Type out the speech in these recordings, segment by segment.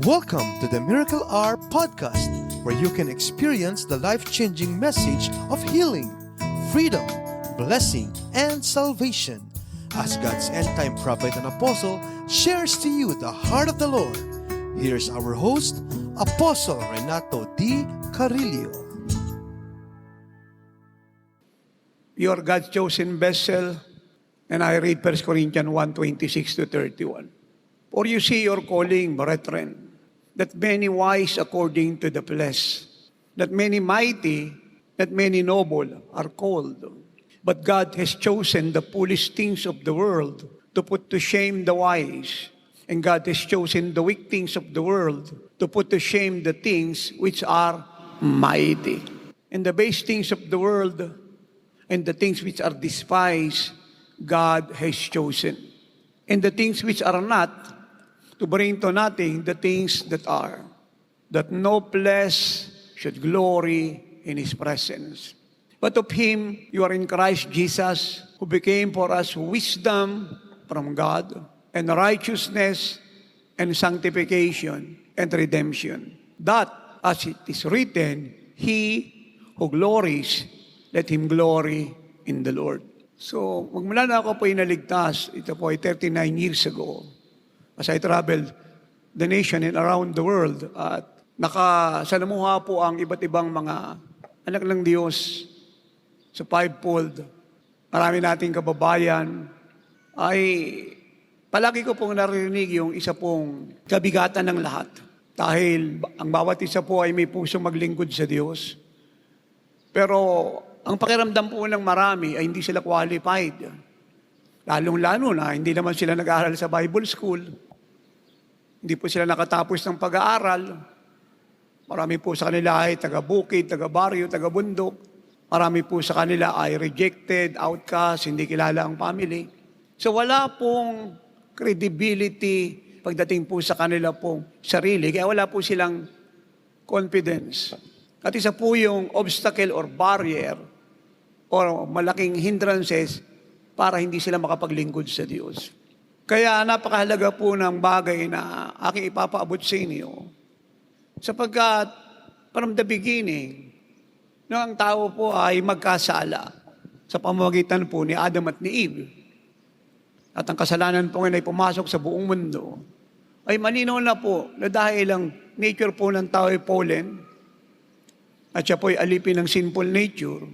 Welcome to the Miracle Hour podcast, where you can experience the life-changing message of healing, freedom, blessing, and salvation. As God's end-time prophet and apostle shares to you the heart of the Lord, here's our host, Apostle Renato D. Carillo. You are God's chosen vessel, and I read 1 Corinthians 1:26-31. For you see your calling, brethren, that many wise according to the flesh, that many mighty, that many noble are called. But God has chosen the foolish things of the world to put to shame the wise, and God has chosen the weak things of the world to put to shame the things which are mighty. And the base things of the world and the things which are despised, God has chosen. And the things which are not, to bring to nothing the things that are, that no flesh should glory in His presence. But of Him you are in Christ Jesus, who became for us wisdom from God, and righteousness, and sanctification, and redemption. That, as it is written, He who glories, let him glory in the Lord. So, magmula na ako po inaligtas, ito po ay 39 years ago, as I traveled the nation and around the world, at nakasalamuha po ang iba't ibang mga anak ng Diyos sa fivefold. Marami nating kababayan ay palagi ko pong narinig yung isa pong kabigatan ng lahat. Dahil ang bawat isa po ay may pusong maglingkod sa Diyos. Pero ang pakiramdam po ng marami ay hindi sila qualified. Lalong-lalo na, hindi naman sila nag-aaral sa Bible school. Hindi po sila nakatapos ng pag-aaral. Marami po sa kanila ay taga-bukid, taga-baryo, taga-bundok. Marami po sa kanila ay rejected, outcast, hindi kilala ang family. So wala pong credibility pagdating po sa kanila pong sarili. Kaya wala po silang confidence. At isa po yung obstacle or barrier or malaking hindrances para hindi sila makapaglingkod sa Diyos. Kaya napakahalaga po ng bagay na aking ipapaabot sa inyo. Sapagkat from the beginning, nung ang tao po ay magkasala sa pamamagitan po ni Adam at ni Eve, at ang kasalanan po ngayon ay pumasok sa buong mundo, ay malinaw na po na dahil ang nature po ng tao ay fallen, at siya po ay alipin ng sinful nature,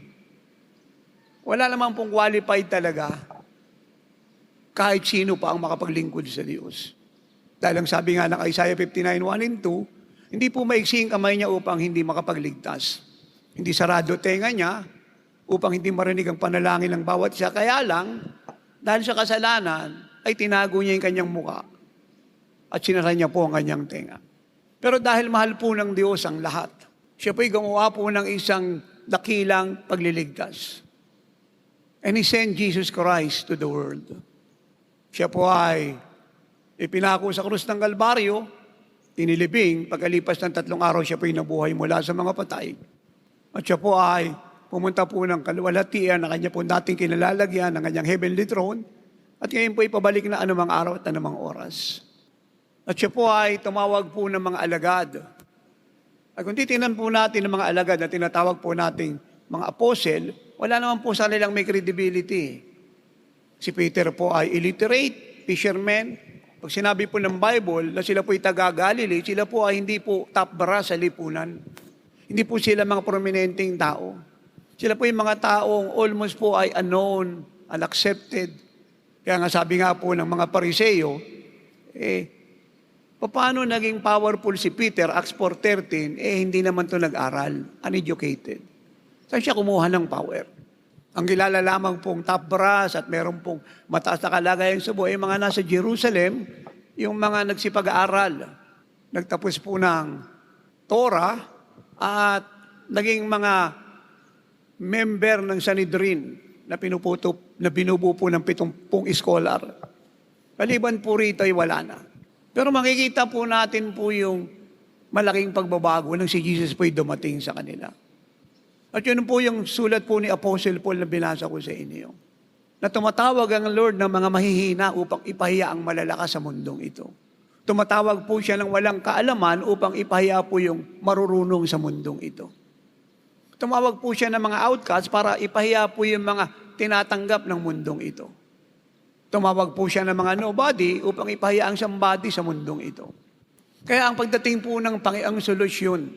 wala naman pong qualified talaga kahit sino pa ang makapaglingkod sa Diyos. Dahil ang sabi nga ng Isaiah 59:1-2, hindi po maiksi ang kamay niya upang hindi makapagligtas. Hindi sarado tenga niya upang hindi marinig ang panalangin ng bawat isa. Kaya lang, dahil sa kasalanan, ay tinago niya yung kanyang muka at sinara niya po ang kanyang tenga. Pero dahil mahal po ng Diyos ang lahat, siya po'y gumawa po ng isang dakilang pagliligtas. And He sent Jesus Christ to the world. Siya po ay ipinako sa krus ng Kalbaryo, tinilibing, pagkalipas ng 3 araw, siya po'y nabuhay mula sa mga patay. At siya po ay pumunta po ng kaluwalhatian na kanya po dating kinalalagyan ng kanyang heavenly throne, at ngayon po'y pabalik na anumang araw at anumang oras. At siya po ay tumawag po ng mga alagad. At kung titingnan po natin ng mga alagad na tinatawag po nating mga apostle, wala naman po sa kanilang may credibility. Si Peter po ay illiterate, fisherman. Pag sinabi po ng Bible na sila po ay taga-Galilee, sila po ay hindi po top brass sa lipunan. Hindi po sila mga prominenteng tao. Sila po yung mga taong almost po ay unknown, unaccepted. Kaya nga sabi nga po ng mga Pariseo, paano naging powerful si Peter, Acts 4:13, hindi naman to nag-aral, uneducated. Saan siya kumuha ng power? Ang kilala lamang pong top brass at meron pong mataas na kalagayan sa buhay, mga nasa Jerusalem, yung mga nagsipag-aaral, nagtapos po ng Torah at naging mga member ng Sanhedrin na binubuo po ng 70 scholar. Kaliban po rito ay wala na. Pero makikita po natin po yung malaking pagbabago nang si Jesus po'y dumating sa kanila. At yun po yung sulat po ni Apostle Paul na binasa ko sa inyo. Na tumatawag ang Lord ng mga mahihina upang ipahiya ang malalakas sa mundong ito. Tumatawag po siya ng walang kaalaman upang ipahiya po yung marurunong sa mundong ito. Tumawag po siya ng mga outcasts para ipahiya po yung mga tinatanggap ng mundong ito. Tumawag po siya ng mga nobody upang ipahiya ang somebody sa mundong ito. Kaya ang pagdating po ng ang solusyon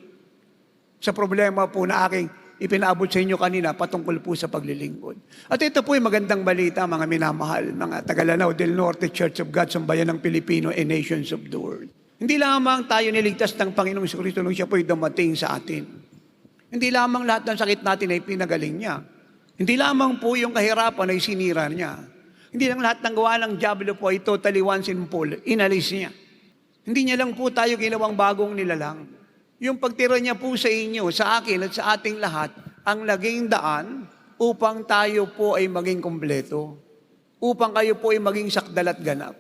sa problema po na aking ipinaabot sa inyo kanina patungkol po sa paglilingkod. At ito po yung magandang balita, mga minamahal, mga Tagalanao del Norte Church of God, sambayan ng Pilipino and nations of the world. Hindi lamang tayo niligtas ng Panginoong Kristo nung siya po'y dumating sa atin. Hindi lamang lahat ng sakit natin ay pinagaling niya. Hindi lamang po yung kahirapan ay sinira niya. Hindi lang lahat ng gawa ng diablo po ay totally once and full, inalis niya. Hindi niya lang po tayo ginawang bagong nilalang. Yung pagtira niya po sa inyo, sa akin at sa ating lahat, ang naging daan upang tayo po ay maging kumpleto. Upang kayo po ay maging sakdal at ganap.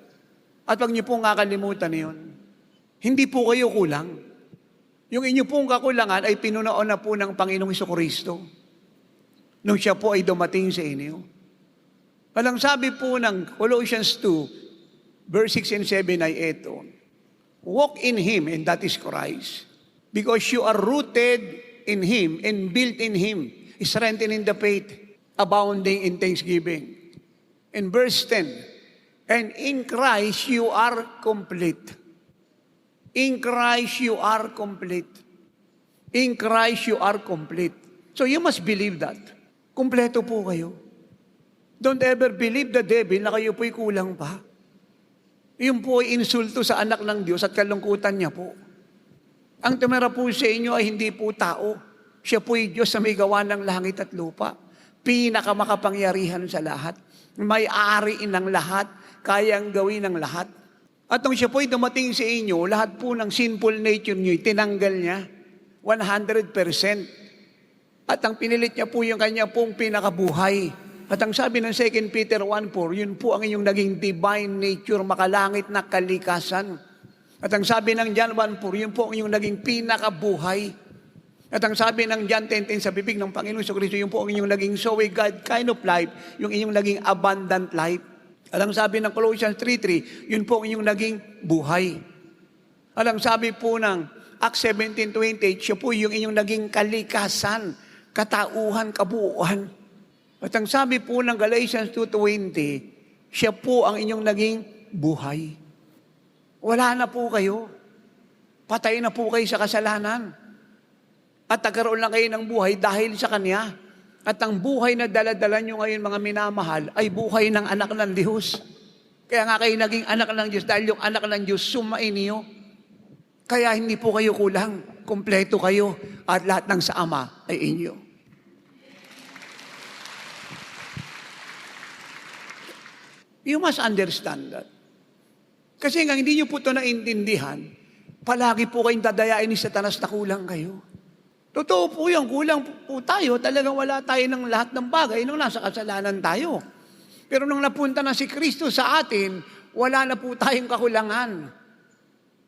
At wag niyo pong kakalimutan yun. Hindi po kayo kulang. Yung inyo pong kakulangan ay pinunaon na po ng Panginoong Jesucristo nung siya po ay dumating sa inyo. Walang sabi po ng Colossians 2, verse 6 and 7 ay ito, walk in Him, and that is Christ. Because you are rooted in Him and built in Him, strengthened in the faith, abounding in thanksgiving. In verse 10, and in Christ you are complete. In Christ you are complete. In Christ you are complete. So you must believe that. Kompleto po kayo. Don't ever believe the devil na kayo po'y kulang pa. Yun po ay insulto sa anak ng Diyos at kalungkutan niya po. Ang tumira po sa inyo ay hindi po tao. Siya po'y Diyos na may gawa ng langit at lupa. Pinakamakapangyarihan sa lahat. May-ari ng lahat. Kayang gawin ng lahat. At nung siya po'y dumating sa inyo, lahat po ng sinful nature niyo, tinanggal niya. 100%. At ang pinilit niya po yung kanya pong pinakabuhay. At ang sabi ng 2 Peter 1:4, yun po ang inyong naging divine nature, makalangit na kalikasan. At ang sabi ng John 1:4, yun po ang inyong naging pinakabuhay. At ang sabi ng John 10:10 sa bibig ng Panginoon Jesucristo, yun po ang inyong naging Zoe God kind of life, yung inyong naging abundant life. At ang sabi ng Colossians 3:3, yun po ang inyong naging buhay. At ang sabi po ng Acts 17:28, siya po yung inyong naging kalikasan, katauhan, kabuuan. At ang sabi po ng Galatians 2:20, siya po ang inyong naging buhay. Wala na po kayo. Patay na po kayo sa kasalanan. At nagkaroon lang kayo ng buhay dahil sa Kanya. At ang buhay na daladala nyo ngayon, mga minamahal, ay buhay ng anak ng Diyos. Kaya nga kayo naging anak ng Diyos dahil yung anak ng Diyos sumain niyo. Kaya hindi po kayo kulang. Kompleto kayo at lahat ng sa Ama ay inyo. You must understand that. Kasi nga hindi nyo po ito naintindihan, palagi po kayong dadayain ni Satanas na kulang kayo. Totoo po yan, kulang po tayo, talagang wala tayo ng lahat ng bagay nung nasa kasalanan tayo. Pero nung napunta na si Kristo sa atin, wala na po tayong kakulangan.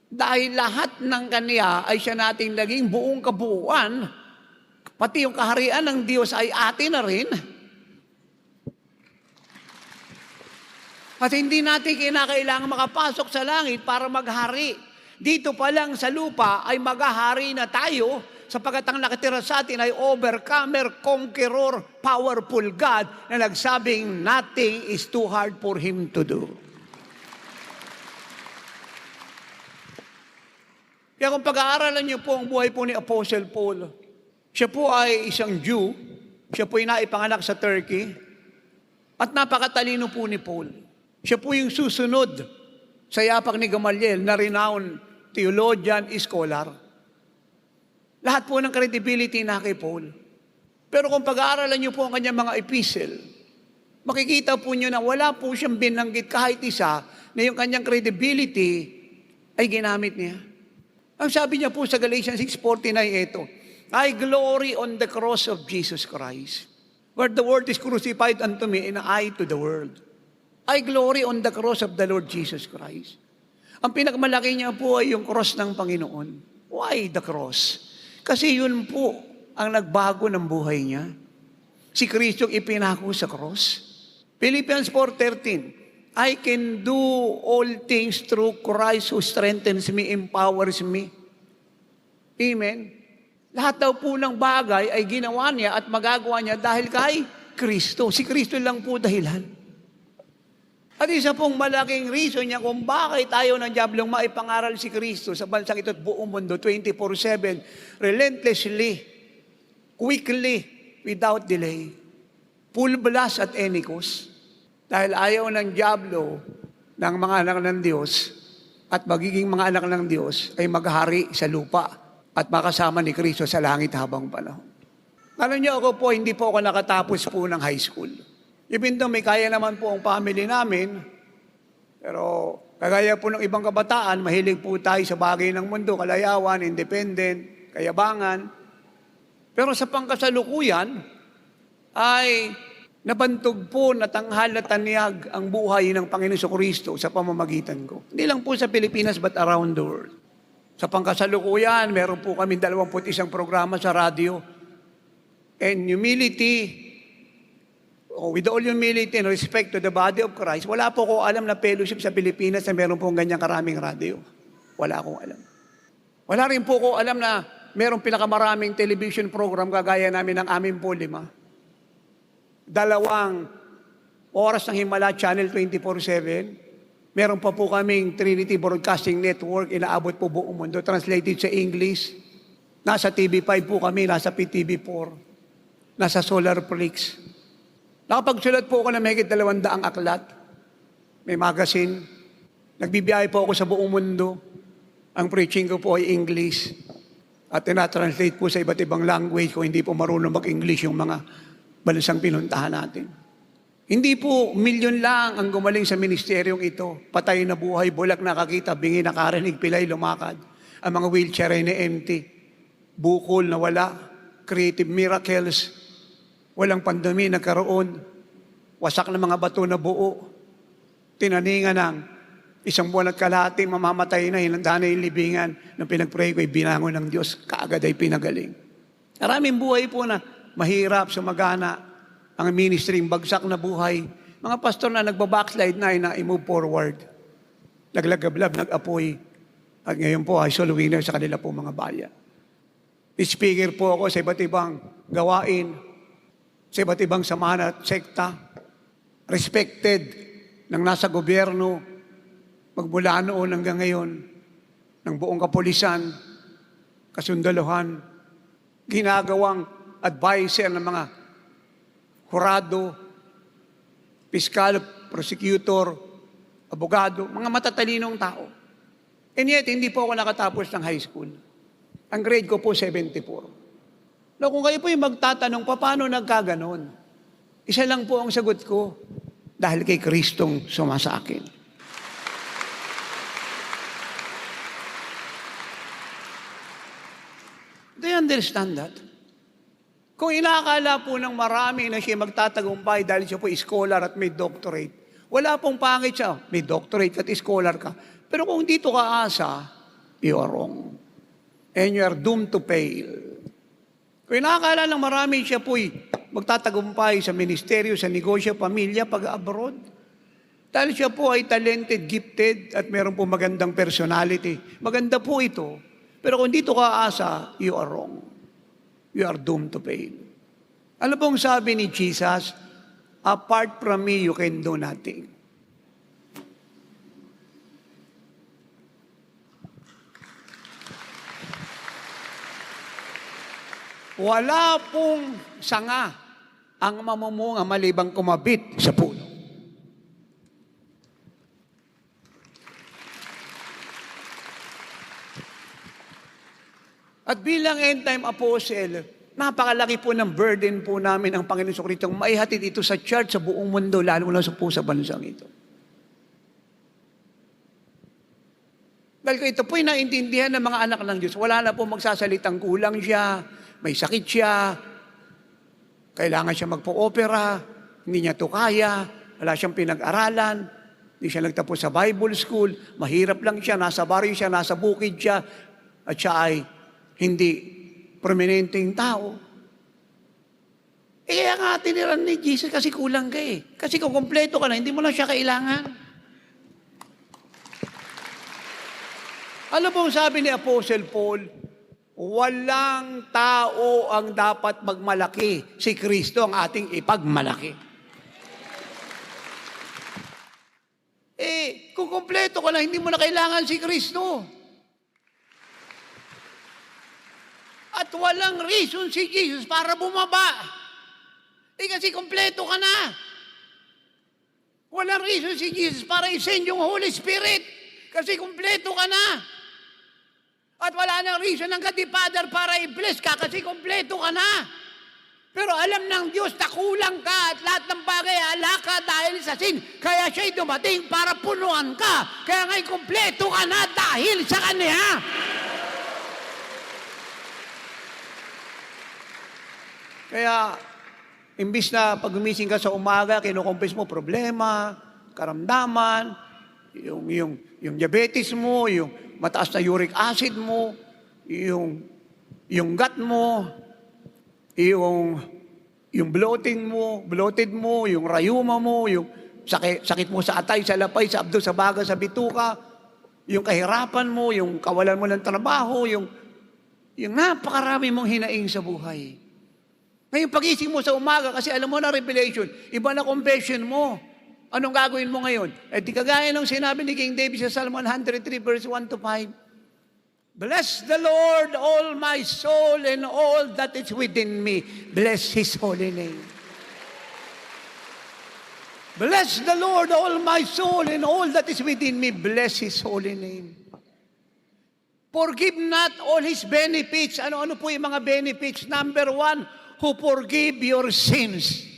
Dahil lahat ng Kanya ay siya nating naging buong kabuuan, pati yung kaharian ng Diyos ay atin na rin. At hindi natin kinakailangan makapasok sa langit para maghari. Dito pa lang sa lupa ay maghahari na tayo sapagkat ang nakatira sa atin ay overcomer, conqueror, powerful God na nagsabing nothing is too hard for Him to do. Kaya kung pag-aaralan niyo po ang buhay po ni Apostle Paul, siya po ay isang Jew, siya po ay naipanganak sa Turkey, at napakatalino po ni Paul. Siya po yung susunod sa yapak ni Gamaliel na renowned theologian, scholar. Lahat po ng credibility na kay Paul. Pero kung pag-aaralan niyo po ang kanyang mga epistle, makikita po niyo na wala po siyang binanggit kahit isa na yung kanyang credibility ay ginamit niya. Ang sabi niya po sa Galatians 6:49 ito, I glory on the cross of Jesus Christ, where the word is crucified unto me and I to the world. I glory on the cross of the Lord Jesus Christ. Ang pinakamalaki niya po ay yung cross ng Panginoon. Why the cross? Kasi yun po ang nagbago ng buhay niya. Si Kristo ipinako sa cross. Philippians 4:13, I can do all things through Christ who strengthens me, empowers me. Amen? Lahat daw po ng bagay ay ginawa niya at magagawa niya dahil kay Kristo. Si Kristo lang po dahilan. At isa pong malaking reason niya kung bakit tayo ng diablong maipangaral si Kristo sa bansang ito at buong mundo 24/7, relentlessly, quickly, without delay. Full blast at any cost. Dahil ayaw ng diablo ng mga anak ng Diyos at magiging mga anak ng Diyos ay maghari sa lupa at makasama ni Kristo sa langit habang panahon. Alam niyo ako po, hindi po ako nakatapos po ng high school. Even though may kaya naman po ang family namin, pero kagaya po ng ibang kabataan, mahilig po tayo sa bagay ng mundo, kalayawan, independent, kayabangan. Pero sa pangkasalukuyan, ay nabantog po, natanghal na tanyag ang buhay ng Panginoon Kristo sa pamamagitan ko. Hindi lang po sa Pilipinas, but around the world. Sa pangkasalukuyan, meron po kami 21 programa sa radyo. And humility, with all humility and respect to the body of Christ, wala po ko alam na fellowship sa Pilipinas na meron pong ganyang karaming radyo. Wala akong alam. Wala rin po ko alam na meron pinakamaraming television program kagaya namin ng amin po 5. 2 oras ng Himala Channel 24/7. Meron pa po kaming Trinity Broadcasting Network, inaabot po buong mundo, translated sa English. Nasa TV5 po kami, nasa PTV4, nasa Solarflix. Nakapagsulat po ako ng mahigit 200 aklat. May magazine. Nagbibiyahe po ako sa buong mundo. Ang preaching ko po ay English. At tinatranslate po sa iba't ibang language kung hindi po marunong mag-English yung mga bansang pinuntahan natin. Hindi po milyon lang ang gumaling sa ministeryong ito. Patay na buhay, bulak nakakita, bingi nakarinig, pilay lumakad. Ang mga wheelchair ay na-empty. Bukol na wala. Creative miracles. Walang pandemi nagkaroon. Wasak na mga bato na buo. Tinaningan ng 1 buwan at kalahati, mamamatay na, hinanda na yung libingan. Nung pinag-pray ko, binangon ng Diyos, kaagad ay pinagaling. Maraming buhay po na mahirap, sumagana, ang ministry, bagsak na buhay. Mga pastor na nagbabackslide na i-move forward. Naglagablab, nag-apoy. At ngayon po ay soul winner sa kanila po mga bayan. Speaker po ako sa iba't ibang gawain, sa iba't ibang samahan at sekta. Respected ng nasa gobyerno, magmula noon hanggang ngayon, ng buong kapulisan, kasundaluhan, ginagawang advisor ng mga hurado, piskal, prosecutor, abogado, mga matatalinong tao. And yet, hindi po ako nakatapos ng high school. Ang grade ko po, 74. No, kung kayo po yung magtatanong, paano nagkaganon? Isa lang po ang sagot ko, dahil kay Kristong sumasakin. Do you understand that? Kung inaakala po ng marami na siya magtatagumpay dahil siya po scholar at may doctorate, wala pong pangit siya. May doctorate at scholar ka. Pero kung dito ka asa, you are wrong. And you are doomed to fail. Kung inaakala ng marami siya po'y magtatagumpay sa ministeryo, sa negosyo, pamilya, pag-abroad. Dahil siya po ay talented, gifted, at meron po magandang personality. Maganda po ito. Pero kung dito ka asa, you are wrong. You are doomed to fail. Ano pong sabi ni Jesus? Apart from me, you can do nothing. Wala pong sanga ang mamumunga malibang kumabit sa puno. At bilang end-time apostle, napakalaki po ng burden po namin ang Panginoon Kristo maihatid ito sa church sa buong mundo, lalo na sa bansang ito. Dahil ito po'y naintindihan ng mga anak ng Diyos, wala na po magsasalitang kulang siya, may sakit siya, kailangan siya magpo-opera, hindi niya to kaya, wala siyang pinag-aralan, hindi siya nagtapos sa Bible school, mahirap lang siya, nasa baryo siya, nasa bukid siya, at siya ay hindi prominenteng tao. Kaya nga tiniran ni Jesus kasi kulang ka eh. Kasi kung kompleto ka na, hindi mo na siya kailangan. Alam mo ang sabi ni Apostle Paul? Walang tao ang dapat magmalaki. Si Kristo ang ating ipagmalaki. Kung kumpleto ka na, hindi mo na kailangan si Kristo. At walang reason si Jesus para bumaba. Kasi kumpleto ka na. Walang reason si Jesus para i-send yung Holy Spirit. Kasi kumpleto ka na. At wala nang reason ng God the Father para i-bless ka kasi kumpleto ka na. Pero alam ng Diyos na kulang ka at lahat ng bagay ala ka dahil sa sin. Kaya siya'y dumating para punuan ka. Kaya nga'y kumpleto ka na dahil sa Kanya. Kaya, imbis na pag gumising ka sa umaga, kinukumpis mo problema, karamdaman, yung diabetes mo, yung mataas na uric acid mo, yung gut mo, yung bloated mo, yung rayuma mo, yung sakit mo sa atay, sa lapay, sa abdo, sa baga, sa bituka, yung kahirapan mo, yung kawalan mo ng trabaho, yung napakarami mong hinaing sa buhay. Ngayon, pagising mo sa umaga, kasi alam mo na revelation, iba na confession mo. Anong gagawin mo ngayon? Di kagaya ng sinabi ni King David sa Psalm 103 verse 1 to 5, Bless the Lord, all my soul, and all that is within me. Bless His holy name. Bless the Lord, all my soul, and all that is within me. Bless His holy name. Forgive not all His benefits. Ano po yung mga benefits? Number 1, who forgive your sins.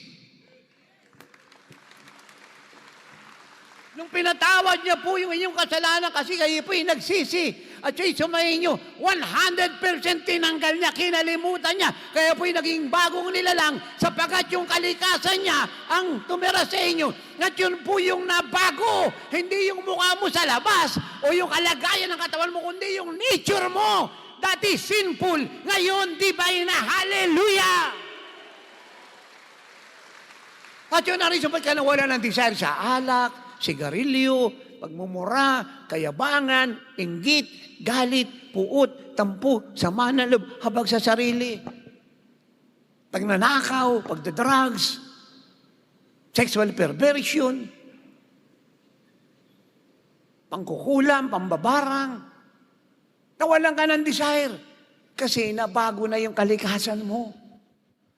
Nung pinatawad niya po yung inyong kasalanan kasi kayo po yung nagsisi at siya'y sumayin nyo, 100% tinanggal niya, kinalimutan niya. Kaya po yung naging bagong nilalang sapagkat yung kalikasan niya ang tumira sa inyo. At yun po yung nabago, hindi yung mukha mo sa labas o yung kalagayan ng katawan mo, kundi yung nature mo. Dati sinful, ngayon divine na. Hallelujah! At yun ang reason ba't ka nawala ng desire sa alak, sigarilyo, pagmumura, kayabangan, inggit, galit, puot, tampo, sama ng loob, habag sa sarili. Pagnanakaw, pagdadrugs, sexual perversion, pangkukulam, pambabarang. Nawalan ka ng desire kasi nabago na yung kalikasan mo,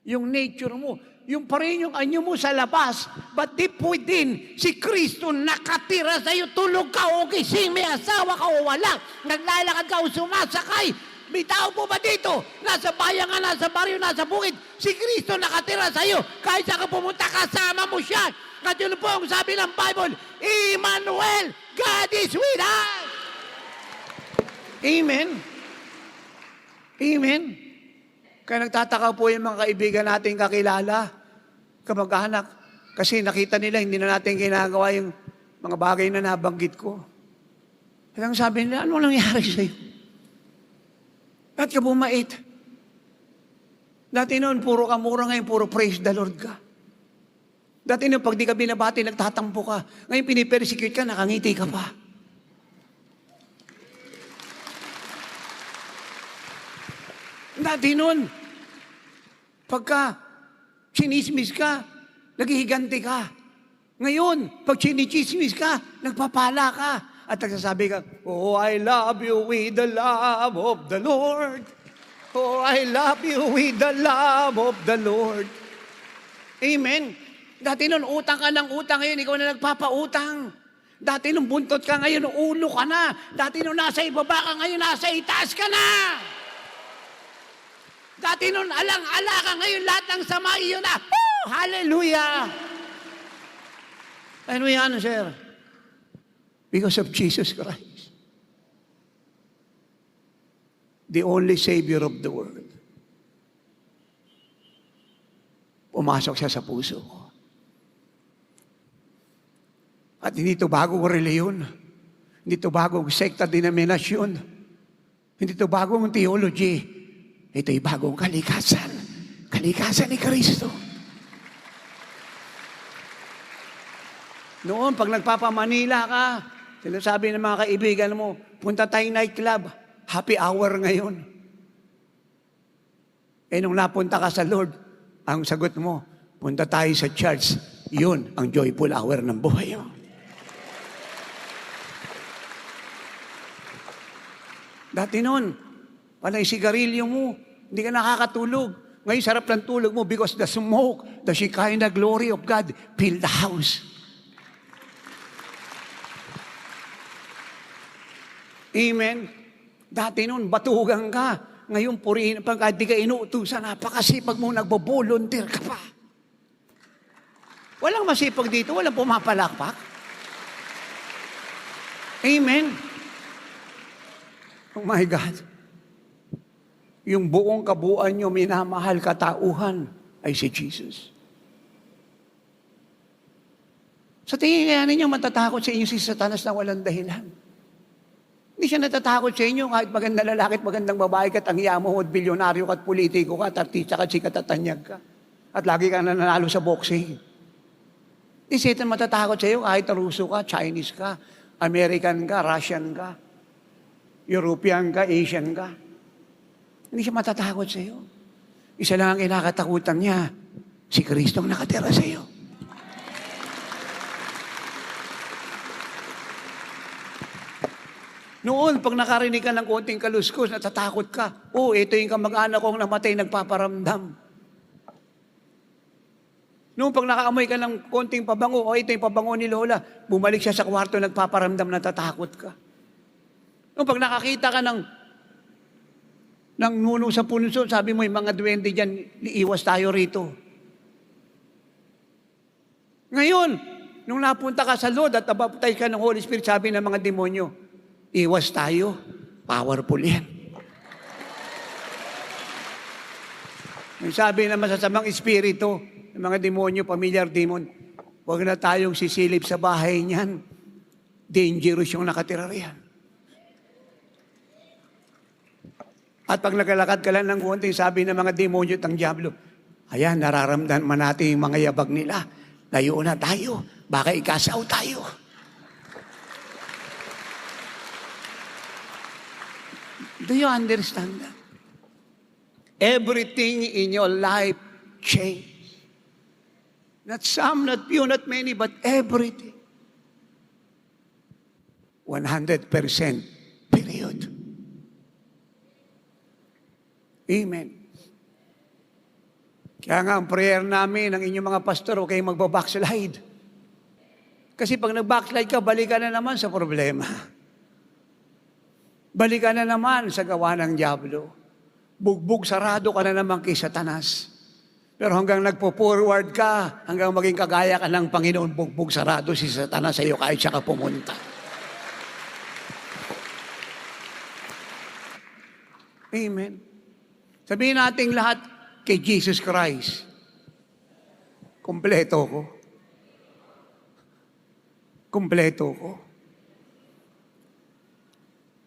yung nature mo. Yung pa rin yung anyo mo sa labas, but deep within, si Kristo nakatira sa'yo. Tulog ka o gising, may asawa ka o wala, naglalakad ka o sumasakay. May tao po ba dito? Nasa bayan nga, nasa baryo, nasa bukid. Si Kristo nakatira sa'yo. Kahit saan ka pumunta, kasama mo siya. At yun po ang sabi ng Bible, Emmanuel, God is with us. Amen. Amen. Kaya nagtataka po yung mga kaibigan natin kakilala, kamag-anak, kasi nakita nila hindi na natin ginagawa yung mga bagay na nabanggit ko. Kaya sabi nila, ano nangyari sa'yo? Ba't ka bumait? Dati noon, puro kamura, ngayon puro praise the Lord ka. Dati noon, pag di ka binabati, nagtatampo ka. Ngayon, pinipersecute ka, nakangiti ka pa. Dati noon, pagka sinismis ka, naghihiganti ka. Ngayon, pag sinichismis ka, nagpapala ka. At nagsasabi ka, oh, I love you with the love of the Lord. Oh, I love you with the love of the Lord. Amen. Dati noon, utang ka ng utang, ngayon ikaw na nagpapautang. Dati noon, buntot ka, ngayon ulo ka na. Dati noon, nasa ibaba ka, ngayon nasa itaas ka na. Dati noon, alang-ala ka, ngayon lahat ng sama iyo na. Oh, hallelujah! Ano yan, sir? Because of Jesus Christ. The only Savior of the world. Pumasok siya sa puso ko. At hindi ito bagong reliyon. Hindi ito bagong sekta denominasyon. Hindi ito bagong theology. Ito'y bagong kalikasan. Kalikasan ni Kristo. Noon, pag nagpapamanila ka, Sinasabi ng mga kaibigan mo, punta tayong nightclub, happy hour ngayon. Nung napunta ka sa Lord, ang sagot mo, punta tayo sa church. Yun ang joyful hour ng buhay mo. Dati noon, panay sigarilyo mo, hindi ka nakakatulog. Ngayon, sarap ng tulog mo because the smoke, the Shekinah glory of God fill the house. Amen. Dati noon, batugan ka. Ngayon, purihin, pagka di ka inuutusan, napakasipag mo, nagbo-volunteer ka pa. Walang masipag dito, walang pumapalakpak. Amen. Oh my God. Yung buong kabuuan nyo, minamahal katauhan, ay si Jesus. Sa tingin kaya ninyo, matatakot sa inyo si Satanas na walang dahilan. Hindi siya natatakot sa inyo kahit magandang lalaki at magandang babae ka, tangya mo, at bilyonaryo ka, at politiko ka, at artista ka, sikat at tanyag ka. At lagi ka nanalo sa boxing. Hindi Satan matatakot sa iyo kahit Ruso ka, Chinese ka, American ka, Russian ka, European ka, Asian ka. Hindi siya matatakot sa iyo. Isa lang ang kinakatakutan niya, si Kristo ang nakatira sa iyo. Noon, pag nakarinig ka ng konting kaluskos, natatakot ka. Ito yung kamag-anak kong namatay, nagpaparamdam. Noon, pag nakaamoy ka ng konting pabango, ito yung pabango ni Lola, bumalik siya sa kwarto, nagpaparamdam, natatakot ka. Noon, pag nakakita ka ng nuno sa punso, sabi mo, yung mga duwende dyan, iiwas tayo rito. Ngayon, nung napunta ka sa Lord at nabaptize ka ng Holy Spirit, sabi ng mga demonyo, iwas tayo, powerful yan. Yung sabi ng masasamang espiritu, ng mga demonyo, familiar demon, huwag na tayong sisilip sa bahay niyan. Dangerous yung nakatira riyan. At pag naglalakad ka lang ng konting, sabi ng mga demonyo at ang diablo, ayan, nararamdaman natin yung mga yabag nila. Layo na tayo, baka ikasaw tayo. Do you understand that? Everything in your life changed. Not some, not few, not many, but everything. 100%. Period. Amen. Kaya nga ang prayer namin ng inyong mga pastor, huwag kayong magbabackslide. Kasi pag nag-backslide ka, balikan na naman sa problema. Balikan na naman sa gawa ng diablo. Bugbog sarado ka na naman kay Satanas. Pero hanggang nagpo-forward ka, hanggang maging kagaya ka ng Panginoon, bugbog sarado si Satanas sa iyo kahit siya ka pumunta. Amen. Sabihin natin lahat kay Jesus Christ. Kompleto ko. Kompleto ko.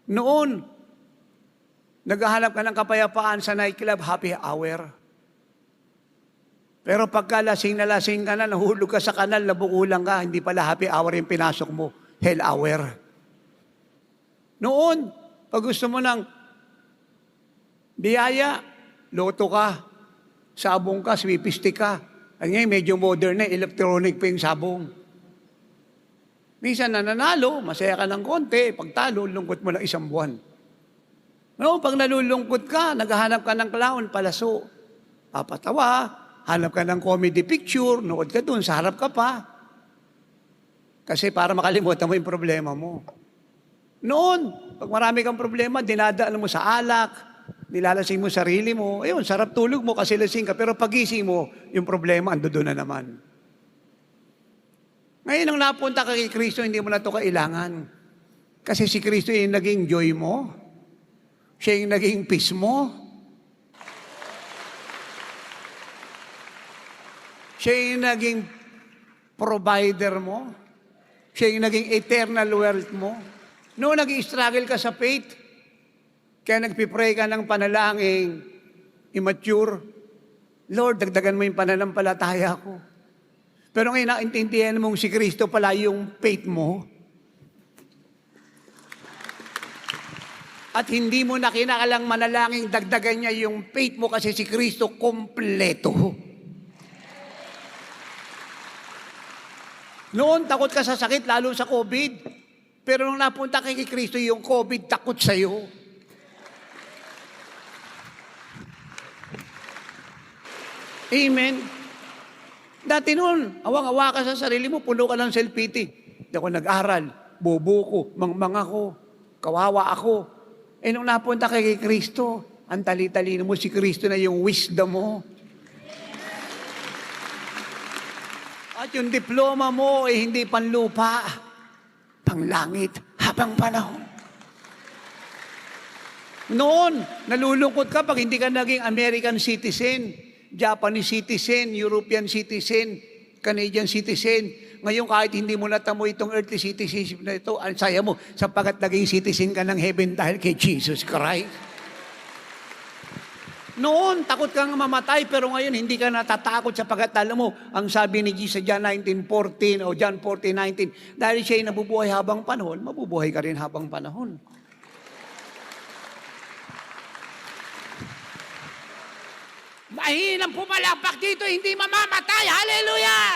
Noon, naghahanap ka ng kapayapaan sa nightclub, happy hour. Pero pagka lasing na lasing ka na, nahulog ka sa kanal, nabukulang ka, hindi pala happy hour yung pinasok mo, hell hour. Noon, pag gusto mo ng biyaya, loto ka, sabong ka, swipistik ka. At ngayon, medyo modern na, electronic pa yung sabong. Minsan nananalo, masaya ka ng konti, pagtalo, lungkot mo lang isang buwan. No, pag nalulungkot ka, naghahanap ka ng clown, palaso. Papatawa, hanap ka ng comedy picture, nood ka dun, sa harap ka pa. Kasi para makalimutan mo yung problema mo. Noon, pag marami kang problema, dinadaan mo sa alak, nilalasing mo sarili mo, ayun, sarap tulog mo kasi lasing ka, pero pagising mo, yung problema, ando doon na naman. Ngayon, nung napunta ka kay Kristo, hindi mo na ito kailangan. Kasi si Kristo yung naging joy mo. Siya yung naging peace mo. Siya yung naging provider mo. Siya yung naging eternal wealth mo. Noong nag-i-struggle ka sa faith, kaya nagpipray ka ng panalangin, immature, Lord, dagdagan mo yung pananampalataya ko. Pero ngayon, naintindihan mong si Kristo pala yung faith mo. At hindi mo na kinakailang manalangin, dagdagan niya yung faith mo kasi si Kristo kompleto. Noon, takot ka sa sakit, lalo sa COVID. Pero nung napunta kay Kristo, yung COVID takot sa'yo. Amen. Dati noon, awang-awa ka sa sarili mo, puno ka ng self-pity. Hindi ako nag-aral, bobo ko, mangmang ako, kawawa ako. Eh nung napunta kay Kristo, ang tali-talino mo, si Kristo na yung wisdom mo. At yung diploma mo, eh hindi panlupa, panglangit, habang panahon. Noon, nalulungkot ka pag hindi ka naging American citizen, Japanese citizen, European citizen, Canadian citizen. Ngayon, kahit hindi mo natamo itong earthly citizenship na ito, ang saya mo sapagkat naging citizen ka ng heaven dahil kay Jesus Christ. Noon, takot kang mamatay, pero ngayon hindi ka natatakot sapagkat alam mo, ang sabi ni Jesus sa John 19:14 o John 14:19, dahil siya'y nabubuhay habang panahon, mabubuhay ka rin habang panahon. Mahinang pumalakpak dito, hindi mamamatay. Hallelujah!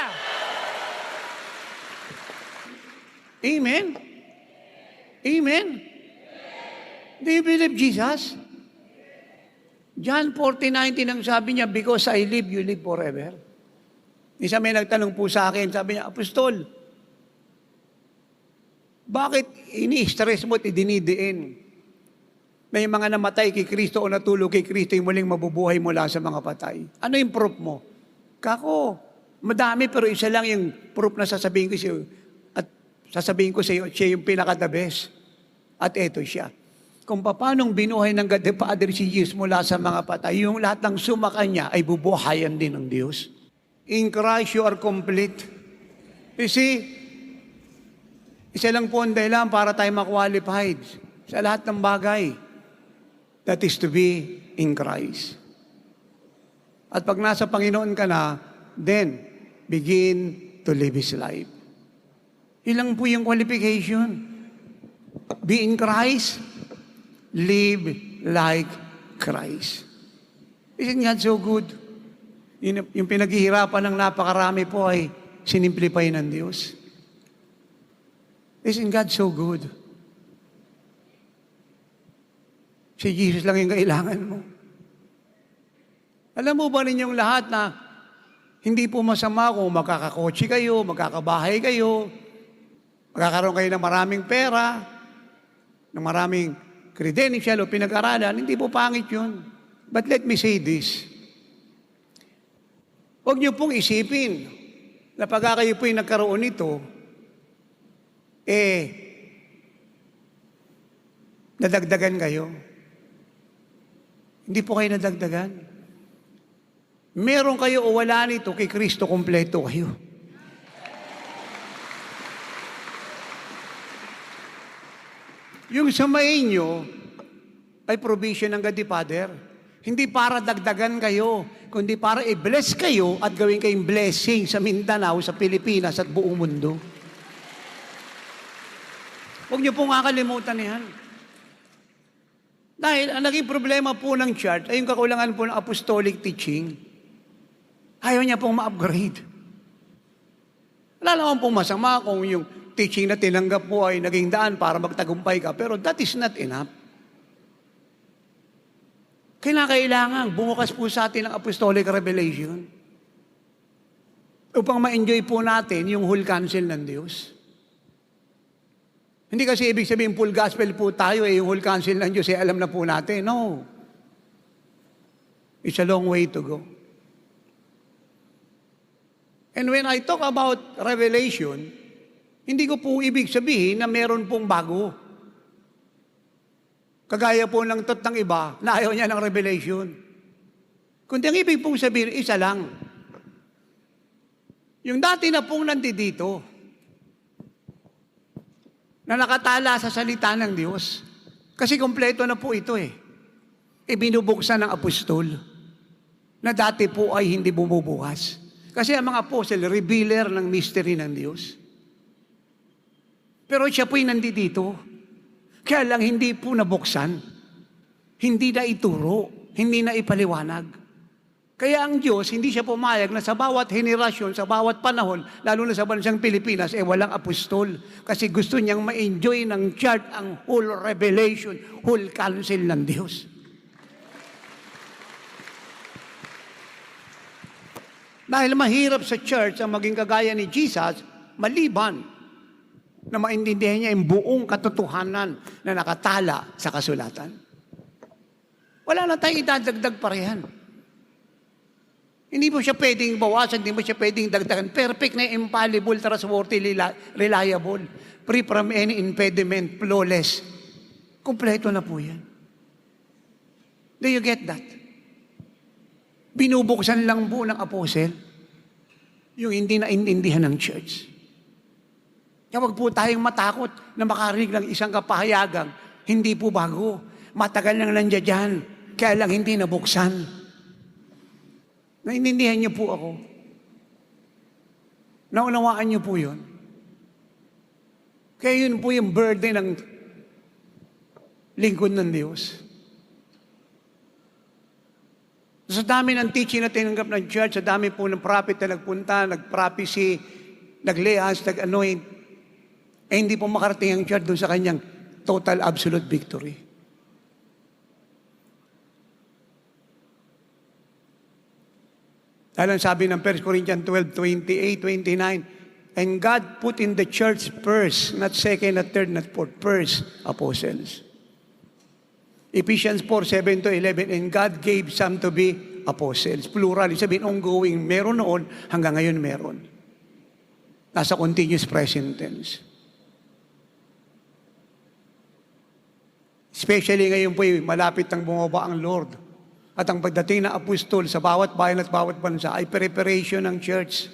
Amen? Amen? Do you believe Jesus? John 14:19 ang sabi niya, because I live, you live forever. Isa may nagtanong po sa akin, sabi niya, Apostol, bakit ini-stress mo at idinidiin? May mga namatay kay Kristo o natulog kay Kristo yung muling mabubuhay mula sa mga patay. Ano yung proof mo? Kako, madami pero isa lang yung proof na sasabihin ko sa iyo. At sasabihin ko sa iyo, siya yung pinaka-the best. At eto siya. Kung paanong binuhay ng God the Father si Jesus mula sa mga patay, yung lahat ng sumaka niya ay bubuhayan din ng Diyos. In Christ you are complete. You see, isa lang po ang dahilan para tayo ma-qualified sa lahat ng bagay. That is to be in Christ. At pag nasa Panginoon ka na, then, begin to live His life. Ilang po yung qualification. Be in Christ, live like Christ. Isn't God so good? Yung pinaghihirapan ng napakarami po ay sinimplify ng Diyos. Isn't God so good? Si Jesus lang yung kailangan mo. Alam mo ba ninyong lahat na hindi po masama kung magkakakotse kayo, magkakabahay kayo, magkakaroon kayo ng maraming pera, ng maraming credential o pinag-aralan, hindi po pangit yun. But let me say this. Huwag niyo pong isipin na pagka kayo po yung nagkaroon nito, nadagdagan kayo. Hindi po kayo nadagdagan. Meron kayo o wala nito, kay Kristo kompleto kayo. Yung sa inyo ay provision ng God the Father. Hindi para dagdagan kayo, kundi para i-bless kayo at gawin kayong blessing sa Mindanao, sa Pilipinas at buong mundo. Huwag niyo pong kakalimutan yan. Dahil ang naging problema po ng church ay yung kakulangan po ng apostolic teaching. Ayaw niya pong ma-upgrade. Wala naman pong masama kung yung teaching na tinanggap mo ay naging daan para magtagumpay ka, pero that is not enough. Kailangan bumukas po sa atin ang apostolic revelation upang ma-enjoy po natin yung whole counsel ng Diyos. Hindi kasi ibig sabihin full gospel po tayo, yung whole counsel ng Diyos, alam na po natin. No. It's a long way to go. And when I talk about revelation, hindi ko po ibig sabihin na meron pong bago. Kagaya po ng tot ng iba, na ayaw niya ng revelation. Kundi ang ibig pong sabihin, isa lang. Yung dati na pong nandito, na nakatala sa salita ng Diyos. Kasi kompleto na po ito Ibinubuksan ng apostol na dati po ay hindi bumubukas. Kasi ang mga apostle, revealer ng mystery ng Diyos. Pero siya po'y nandito. Kaya lang hindi po nabuksan, hindi na ituro, hindi na ipaliwanag. Kaya ang Diyos, hindi siya pumayag na sa bawat henerasyon, sa bawat panahon, lalo na sa bansang Pilipinas, walang apostol. Kasi gusto niyang ma-enjoy ng church ang whole revelation, whole counsel ng Diyos. Dahil mahirap sa church ang maging kagaya ni Jesus, maliban na maintindihan niya yung buong katotohanan na nakatala sa kasulatan. Wala na tayong idadagdag parehan. Hindi mo siya pwedeng bawasan, hindi mo siya pwedeng dagdagan. Perfect na infallible, trustworthy, reliable, free from any impediment, flawless. Kompleto na po yan. Do you get that? Binubuksan lang po ng apostle yung hindi naintindihan ng church. Kaya wag po tayong matakot na makarinig ng isang kapahayagang hindi po bago. Matagal nang nandiyan dyan, kaya lang hindi nabuksan. Naintindihan niyo po ako. Naunawaan niyo po yun. Kaya yun po yung burden ng lingkod ng Diyos. Sa dami ng teaching na tinanggap ng church, sa dami po ng prophet na nagpunta, nag-prophecy, nag-lehas, nag-anoint, hindi po makarating ang church doon sa kanyang total absolute victory. Dahil ang sabi ng 1 Corinthians 12:28, 29, and God put in the church first, not second, not third, not fourth, first, apostles. Ephesians 4:7-11, and God gave some to be apostles. Plural, sabihin ongoing, meron noon, hanggang ngayon meron. Nasa continuous present tense. Especially ngayon po, malapit ang bumaba ang Lord. At ang pagdating ng apostol sa bawat bayan at bawat bansa ay preparation ng church.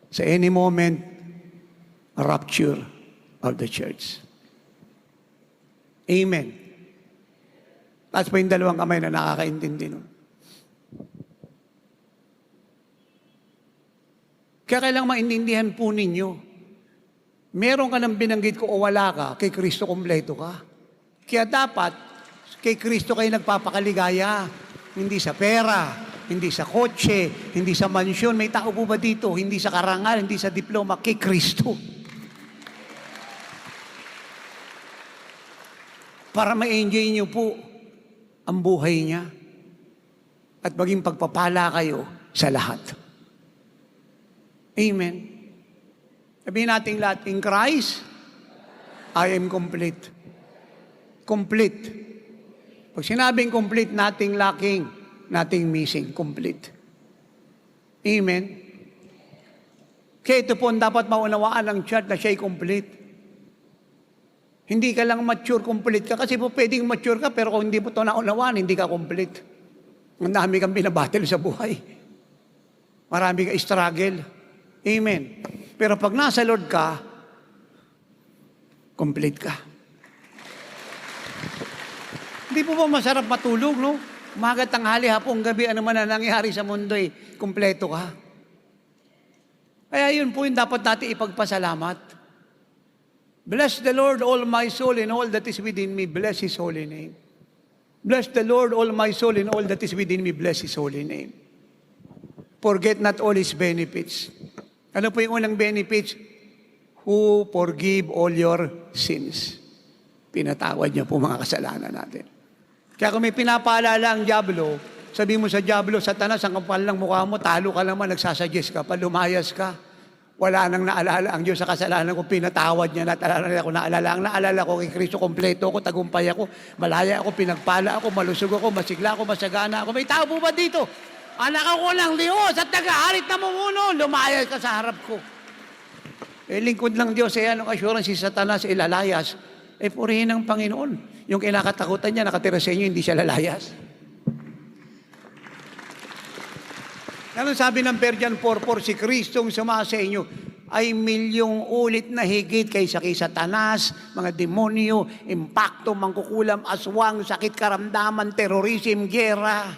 Sa any moment, a rapture of the church. Amen. Taas po yung dalawang kamay na nakakaintindi nun. Kaya kailangang maintindihan po ninyo, meron ka ng binanggit ko o wala ka, kay Kristo kompleto ka. Kaya dapat, kay Kristo kayo nagpapakaligaya. Hindi sa pera, hindi sa kotse, hindi sa mansyon. May tao po ba dito? Hindi sa karangal, hindi sa diploma, kay Kristo. Para ma-enjoy niyo po ang buhay niya at maging pagpapala kayo sa lahat. Amen. Sabihin natin lahat, in Christ, I am complete. Complete. Pag sinabing complete, nothing lacking, nothing missing, complete. Amen. Kaya ito po ang dapat maunawaan ng church na siya'y complete. Hindi ka lang mature, complete ka. Kasi po pwedeng mature ka, pero kung hindi mo ito naunawaan, hindi ka complete. Ang dami kang binabattle sa buhay. Marami ka struggle. Amen. Pero pag nasa Lord ka, complete ka. Hindi po ba masarap matulog, no? Umaga, tanghali, hapon, gabi, ano man na nangyari sa mundo, kumpleto ka. Kaya yun po yung dapat natin ipagpasalamat. Bless the Lord, all my soul, and all that is within me. Bless His holy name. Bless the Lord, all my soul, and all that is within me. Bless His holy name. Forget not all His benefits. Ano po yung unang benefits? Who forgive all your sins. Pinatawad niya po mga kasalanan natin. Kaya kung may pinapaalala ang Diablo, sabi mo sa Diablo, Satanas, ang kapal ng mukha mo, talo ka naman, nagsasuggest ka, palumayas ka. Wala nang naalala ang Diyos sa kasalanan ko, pinatawad niya na, ang naalala ko kay Kristo, kompleto ako, tagumpay ako, malaya ako, pinagpala ako, malusog ako, masigla ako, masagana ako. May tao po ba dito? Anak ako ng Diyos at nag-aarit na mumuno, lumayas ka sa harap ko. Lingkod ng Diyos, anong assurance si Satanas, ilalayas? Purihin ng Panginoon. Yung kinakatakutan niya, nakatira sa inyo, hindi siya lalayas. Ano sabi ng Persian 4:4, si Kristong sumasa inyo ay milyong ulit na higit kaysa kay Satanas, mga demonyo, impakto, mangkukulam, aswang, sakit, karamdaman, terorism, gera,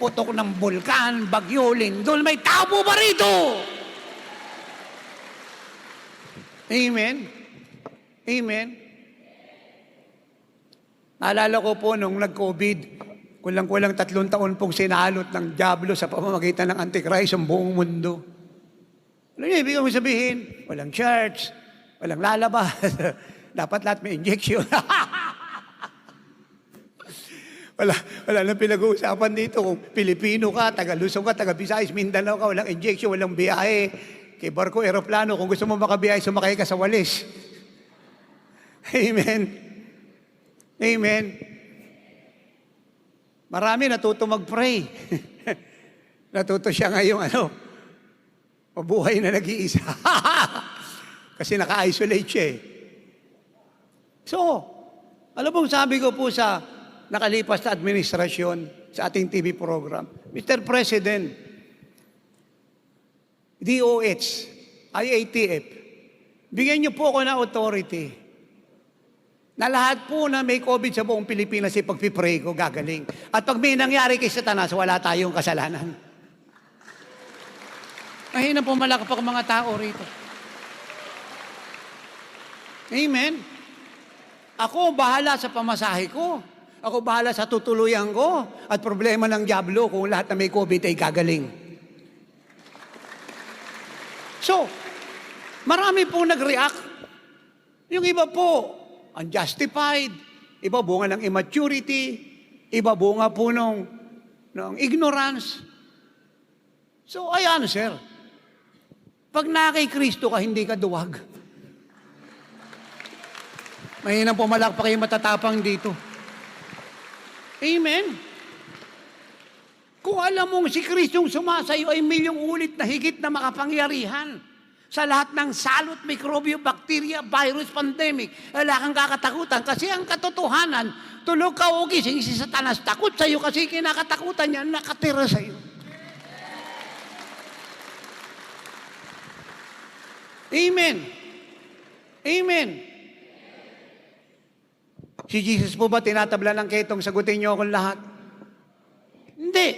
putok ng bulkan, bagyo, lindol. May tao po ba rito? Amen. Amen? Naalala ko po nung nag-COVID, kulang-kulang 3 taon pong sinalot ng dyablo sa pamamagitan ng Antichrist ang buong mundo. Ano niya, ibig kong sabihin? Walang church, walang lalabas, dapat lahat may injection. wala nang pinag-uusapan dito. Kung Pilipino ka, taga Luzon ka, taga Visayas, Mindanao ka, walang injection, walang biyahe. Kay barko, aeroplano, kung gusto mo makabiyahe, sumakay ka sa walis. Amen. Amen. Marami natuto mag-pray. Natuto siya ngayong mabuhay na nag-iisa. Kasi naka-isolate siya eh. So, alam mo, sabi ko po sa nakalipas na administrasyon sa ating TV program, Mr. President, DOH, IATF, bigyan niyo po ako ng authority na lahat po na may COVID sa buong Pilipinas, pagpipray ko, gagaling. At pag may nangyari kay Satanas, wala tayong kasalanan. Mahina po malakpak mga tao rito. Amen. Ako bahala sa pamasahe ko. Ako bahala sa tutuluyan ko. At problema ng dyablo kung lahat na may COVID ay gagaling. So, marami po nag-react. Yung iba po, unjustified. Iba bunga ng immaturity. Iba bunga po ng ignorance. So, I answer. Pag na kay Kristo ka, hindi ka duwag. Mahinang pumalakpak kayo matatapang dito. Amen? Kung alam mong si Kristong sumasayo ay milyong ulit na higit na makapangyarihan sa lahat ng salot, mikrobyo, bakterya, virus, pandemic, wala kang kakatakutan kasi ang katotohanan, tulog ka o gising, si Satanas takot sa'yo kasi kinakatakutan niya nakatira sa'yo. Amen. Amen. Si Jesus po ba tinatabla ng ketong sagutin niyo akong lahat? Hindi.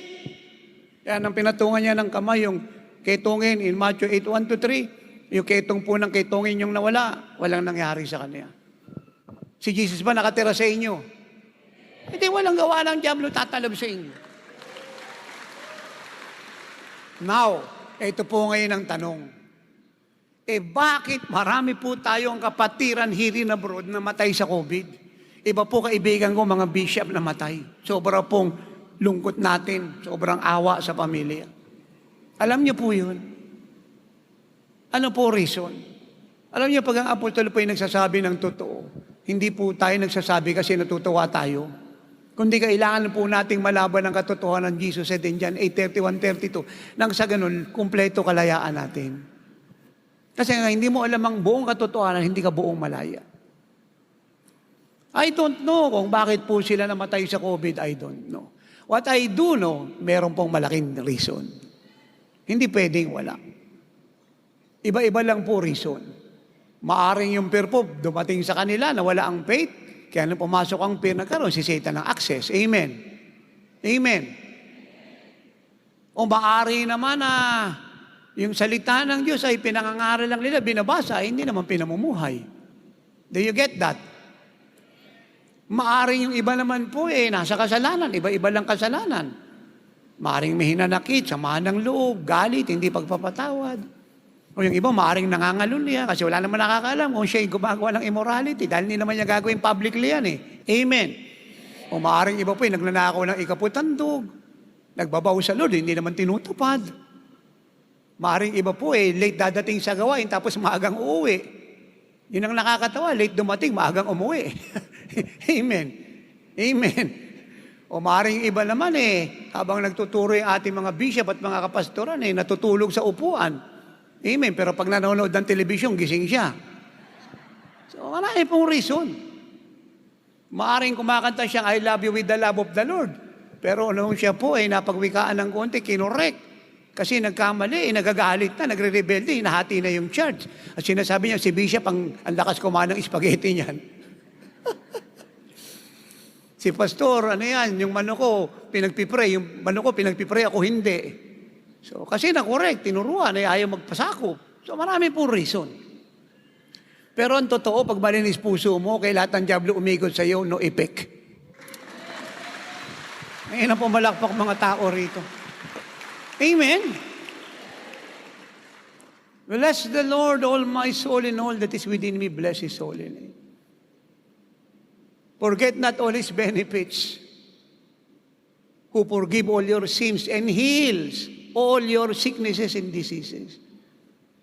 Yan ang pinatungan niya ng kamay, yung ketongin in Matthew 8:1-3. Yung ketong po ng ketongin yung nawala, walang nangyari sa kanya. Si Jesus ba nakatira sa inyo? Hindi, walang gawa ng dyablo tatalab sa inyo. Now, ito po ngayon ang tanong. Bakit marami po tayong kapatiran here in abroad na matay sa COVID? Iba po kaibigan ko, mga bishop na matay. Sobra pong lungkot natin. Sobrang awa sa pamilya. Alam niyo po yun? Ano po reason? Alam niyo, pag ang apostol po ay nagsasabi ng totoo, hindi po tayo nagsasabi kasi natutuwa tayo. Kundi kailangan po nating malaban ang katotohanan ng Jesus said in John 8:31-32. Nang sa ganun, kumpleto kalayaan natin. Kasi nga, hindi mo alam ang buong katotohanan, hindi ka buong malaya. I don't know kung bakit po sila namatay sa COVID, I don't know. What I do know, meron pong malaking reason. Hindi pwedeng wala. Iba-iba lang po reason. Maaring yung fear po, dumating sa kanila na wala ang faith, kaya nung pumasok ang fear, nagkaroon si Satan ng access. Amen. Amen. O maaari naman na yung salita ng Diyos ay pinangangaral lang nila, binabasa, hindi naman pinamumuhay. Do you get that? Maaring yung iba naman po nasa kasalanan, iba-iba lang kasalanan. Maaring may hinanakit, samahan ng loob, galit, hindi pagpapatawad. O yung iba, maaring nangangalunya kasi wala naman nakakaalam kung siya yung gumagawa ng immorality dahil hindi naman niya gagawin publicly yan Amen. O maaring iba po nagnanakaw ng ikaputandog, nagbabaw sa Lord, hindi naman tinutupad. Maaring iba po late dadating sa gawain tapos maagang uuwi. Yun ang nakakatawa, late dumating, maagang umuwi. Amen. Amen. O maaring iba naman habang nagtuturo yung ating mga bishop at mga kapastoran natutulog sa upuan. Amen. Pero pag nanonood ng telebisyon, gising siya. So, marami pong reason. Maaring kumakanta siyang I love you with the love of the Lord. Pero nung siya po napagwikaan ng konti, kinorek. Kasi nagkamali, nagagalit na, nagre-rebelde, hinahati na yung church. At sinasabi niya, si Bishop, ang lakas kumain ng spaghetti niyan. Si Pastor, yung mano ko, pinagpipray. Yung mano ko, pinagpipray, ako hindi. So, kasi na-correct, tinuruan, ayaw magpasakop. So, marami pong reason. Pero ang totoo, pag malinis puso mo, kay lahat ng diablo umikot sa iyo, no effect. Ngayon ang pumalakpak mga tao rito. Amen. Bless the Lord, all my soul, and all that is within me. Bless His holy name. Forget not all His benefits, who forgive all your sins and heals all your sicknesses and diseases.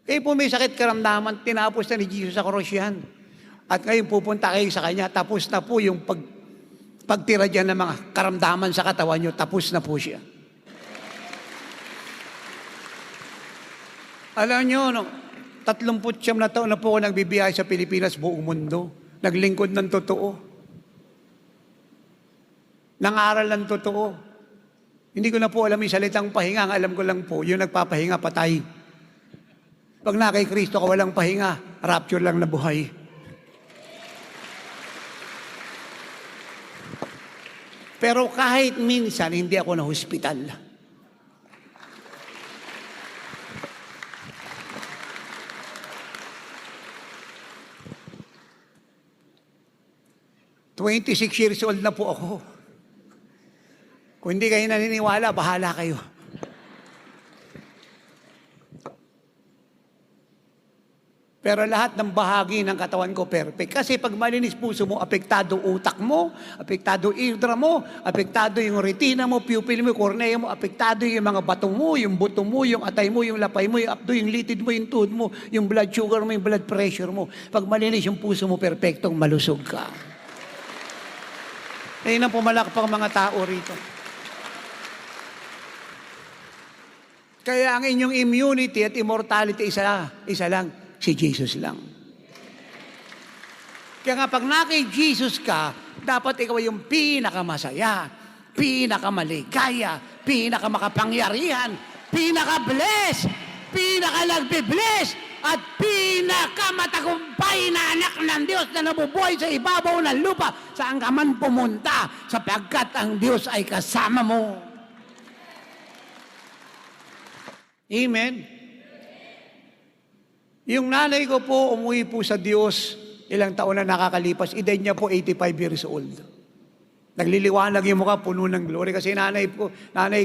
Kayo po may sakit karamdaman, tinapos na ni Jesus sa cross yan. At ngayon pupunta kayo sa Kanya, tapos na po yung pagtira dyan ng mga karamdaman sa katawan nyo, tapos na po siya. Alam nyo, 39 na taon na po ako nagbibiyahe sa Pilipinas, buong mundo. Naglingkod ng totoo. Nangaral ng totoo. Hindi ko na po alam yung salitang pahinga. Ang alam ko lang po, yung nagpapahinga, patay. Pag na kay Kristo ka walang pahinga, rapture lang na buhay. Pero kahit minsan, hindi ako na hospital. "26 years old na po ako. Kung hindi kayo naniniwala, bahala kayo. Pero lahat ng bahagi ng katawan ko perfect. Kasi pag malinis puso mo, apektado utak mo, apektado eardrum mo, apektado yung retina mo, pupil mo, cornea mo, apektado yung mga bato mo, yung buto mo, yung atay mo, yung lapay mo, yung abdo, yung litid mo, yung tuhod mo, yung blood sugar mo, yung blood pressure mo. Pag malinis yung puso mo, perfectong malusog ka. Ayun ang pumalakpak mga tao rito. Kaya ang inyong immunity at immortality isa lang, si Jesus lang. Kaya nga pag kay Jesus ka, dapat ikaw yung pinakamasaya, pinakamaligaya, pinakamakapangyarihan, pinaka-bless, pinaka-nagbe-bless, at pinakamatagumpay na anak ng Diyos na nabubuhay sa ibabaw ng lupa saan ka man pumunta sapagkat ang Diyos ay kasama mo. Amen. Yung nanay ko po, umuwi po sa Diyos, ilang taon na nakakalipas, edad niya po 85 years old. Nagliliwanag yung mukha, puno ng glory. Kasi nanay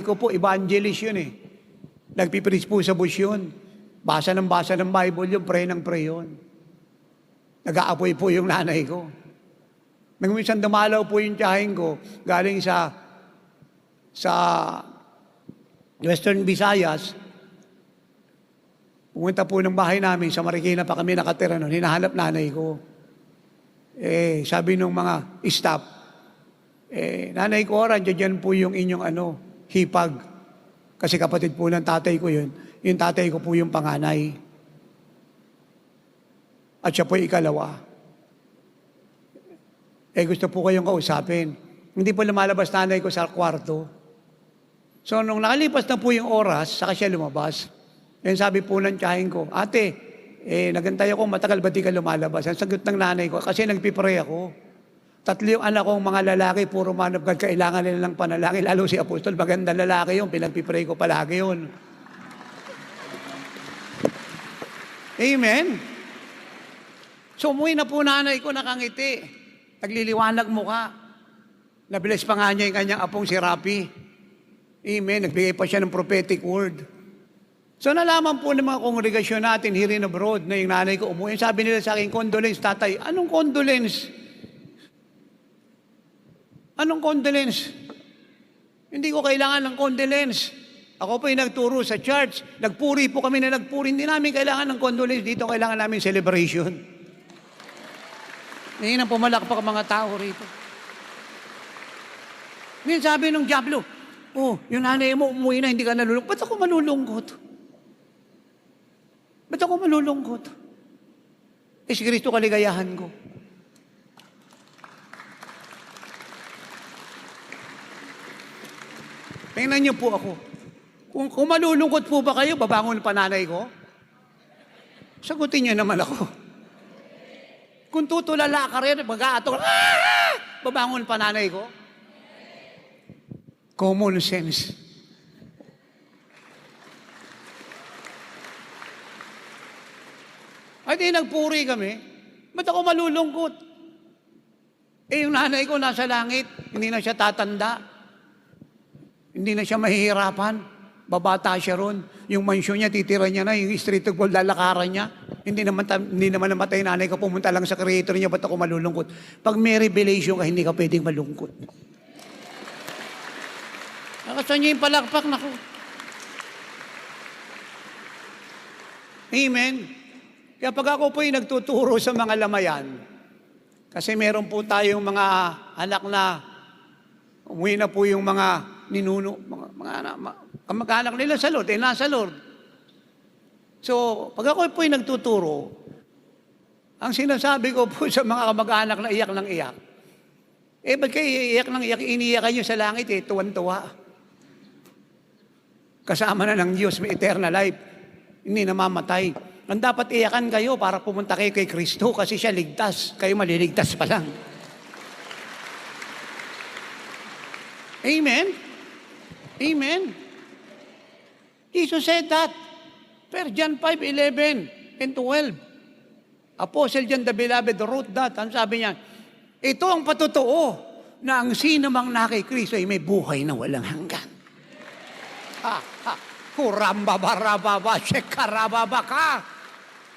ko po, evangelist yun eh. Nagpipreach po sa bush yun. Basa ng Bible yun, pray ng pray yun. Nag-aapoy po yung nanay ko. Minsan dumalaw po yung tiyahin ko, galing sa Western Visayas. Pumunta po ng bahay namin, sa Marikina pa kami nakatira noon, hinahanap nanay ko. Sabi nung mga staff, nanay ko, dyan po yung inyong hipag. Kasi kapatid po ng tatay ko yun. Yung tatay ko po yung panganay. At siya po ikalawa. Gusto po kayong kausapin. Hindi po lumalabas nanay ko sa kwarto. So nung nakalipas na po yung oras, saka siya lumabas. Sabi po ng tiyahin ko, "Ate, nagantay ako, matagal ba di ka lumalabas?" Ang sagot ng nanay ko, kasi nagpipray ako. 3 yung anak kong mga lalaki, puro man of God, kailangan nila ng panalangin. Lalo si Apostol, magandang lalaki yun, pinagpipray ko palagi yun. Amen? So umuwi na po nanay ko, nakangiti. Nagliliwanag mukha. Nabless pa nga niya yung kanyang apong si Rapi. Amen? Nagbigay pa siya ng prophetic word. So nalaman po ng mga kongregasyon natin here in abroad na yung nanay ko umuwi. Sabi nila sa akin, "Condolence, tatay." Anong condolence? Anong condolence? Hindi ko kailangan ng condolence. Ako po yung nagturo sa church. Nagpuri po kami na nagpuri. Hindi namin kailangan ng condolence. Dito kailangan namin celebration. Ngayon ang pumalakpak mga tao rito. Ngayon sabi ng diablo, yung nanay mo umuwi na, hindi ka nalulungkot. Ba't ako malulungkot? Ba't ako malulungkot? Si Kristo kaligayahan ko. Tingnan niyo po ako. Kung malulungkot po ba kayo, babangon pa nanay ko? Sagutin niyo naman ako. Kung tutulala ka rin, mag-aatok, babangon pa nanay ko? Common sense. Ay di nagpuri kami. Ba't ako malulungkot? Eh, yung nanay ko nasa langit, hindi na siya tatanda. Hindi na siya mahihirapan. Babata siya ron. Yung mansyon niya, titira niya na. Yung street of gold, lalakaran niya. Hindi naman namatay nanay ko, pumunta lang sa creator niya, ba't ako malulungkot? Pag may revelation ka, hindi ka pwedeng malungkot. Nakasan niya yung palakpak, naku. Amen. Kaya pag ako po yung nagtuturo sa mga lamayan, kasi meron po tayong mga anak na umuwi na po yung mga ninuno, kamag-anak nila sa Lord, nasa Lord. So, pag ako po yung nagtuturo, ang sinasabi ko po sa mga kamag-anak na iyak ng iyak, ba't kayo iyak ng iyak? Iniyakan nyo sa langit, tuwan-tuwa. Kasama na ng Diyos, may eternal life. Hindi namamatay. Ang dapat iyakan kayo para pumunta kayo kay Kristo kasi siya ligtas. Kayo maliligtas pa lang. Amen? Amen? Jesus said that. 1 John 5:11 and 12. Apostle John the Beloved wrote that. Ang sabi niya, ito ang patotoo na ang sino mang nakay Kristo ay may buhay na walang hanggan. Kurambaba-rababa, shekarababa ka.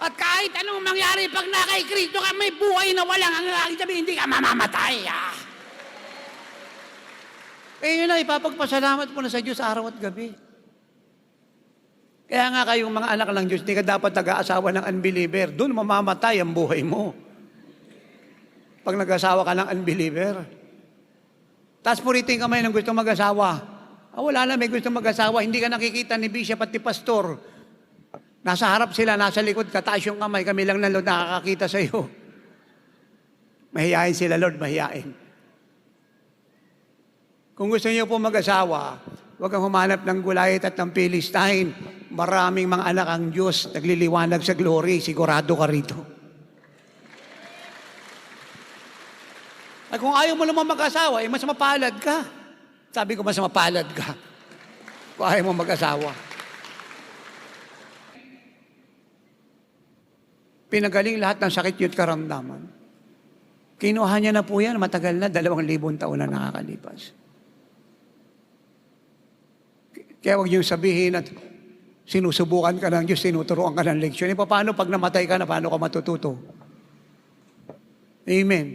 At kahit anong mangyari pag nakay Kristo ka, may buhay na walang hanggan. Sabi, hindi ka mamamatay. Yun na, ipapagpasalamat mo na sa Diyos araw at gabi. Kaya nga kayong mga anak ng Diyos, hindi ka dapat nag-aasawa ng unbeliever. Doon mamamatay ang buhay mo. Pag nag-asawa ka ng unbeliever. Tapos puritin ka may nang gusto mag-asawa. Wala na, may gusto mag-asawa. Hindi ka nakikita ni Bishop at ni Pastor. Nasa harap sila, nasa likod, kataas yung kamay. Kami lang na Lord nakakakita sa iyo. Mahiyain sila, Lord, mahiyain. Kung gusto niyo po mag-asawa, huwag kang humanap ng Goliath at ng Philistine. Maraming mga anak ang Diyos, nagliliwanag sa glory, sigurado ka rito. At kung ayaw mo naman mag-asawa, mas mapalad ka. Sabi ko, mas mapalad ka. Kung ayaw mo mag-asawa. Pinagaling lahat ng sakit yut karamdaman. Kinuha niya na po yan, matagal na, 2,000 taon na nakakalipas. Kaya huwag niyong sabihin at sinusubukan ka ng Diyos, tinuturuan ka ng leksyon. Paano pag namatay ka na, paano ka matututo? Amen.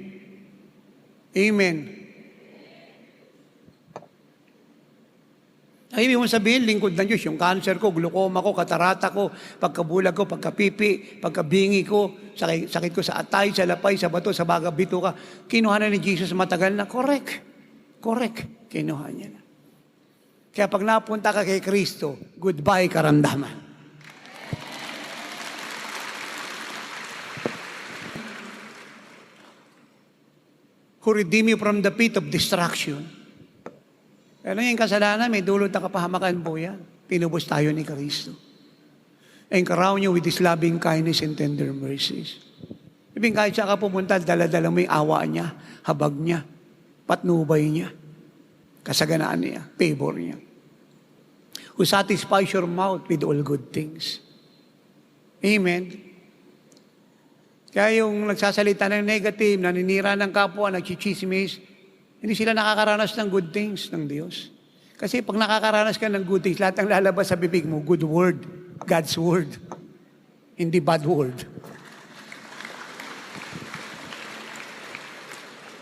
Amen. Ay, ibig mong sabihin, lingkod ng Diyos, yung cancer ko, glaucoma ko, katarata ko, pagkabulag ko, pagkapipi, pagkabingi ko, sakit ko sa atay, sa lapay, sa bato, sa bagabito ka, kinuha na ni Jesus matagal na, correct. Correct. Kinuha niya na. Kaya pag napunta ka kay Kristo, goodbye karamdaman. Who redeem you from the pit of destruction. Ano yung kasalanan? May dulot na kapahamakan po yan. Pinubos tayo ni Kristo. And crown you with His loving kindness and tender mercies. Ibig kahit siya ka pumunta, dala-dala mo yung awa niya, habag niya, patnubay niya, kasaganaan niya, favor niya. Who satisfies your mouth with all good things. Amen. Kaya yung nagsasalita ng negative, naninira ng kapwa, nagchichismis, hindi sila nakakaranas ng good things ng Diyos. Kasi pag nakakaranas ka ng good things, lahat ang lalabas sa bibig mo, good word, God's word, hindi bad word.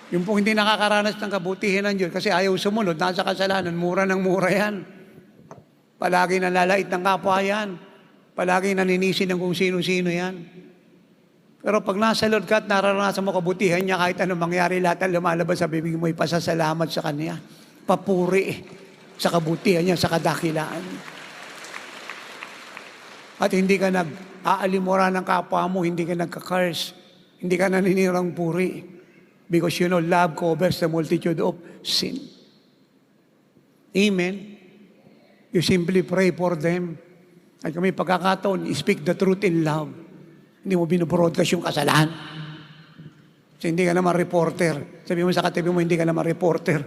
Yung pong hindi nakakaranas ng kabutihan ng Diyos, kasi ayaw sumunod, nasa kasalanan, mura ng mura yan. Palagi nalalait ng kapwa yan. Palagi naninisi ng kung sino-sino yan. Pero pag nasa Lord ka at nararanasan mo kabutihan niya, kahit anong mangyari, lahat ang lumalabas sa bibig mo, ipasasalamat sa Kanya. Papuri sa kabutihan niya, sa kadakilaan. At hindi ka nag-aalimura ng kapwa mo, hindi ka nagka-curse, hindi ka naninirang puri. Because you know, love covers the multitude of sin. Amen. You simply pray for them. At kung may pagkakataon, speak the truth in love. Hindi mo binubroadcast yung kasalanan. So, hindi ka naman reporter. Sabi mo sa katabi mo, hindi ka naman reporter.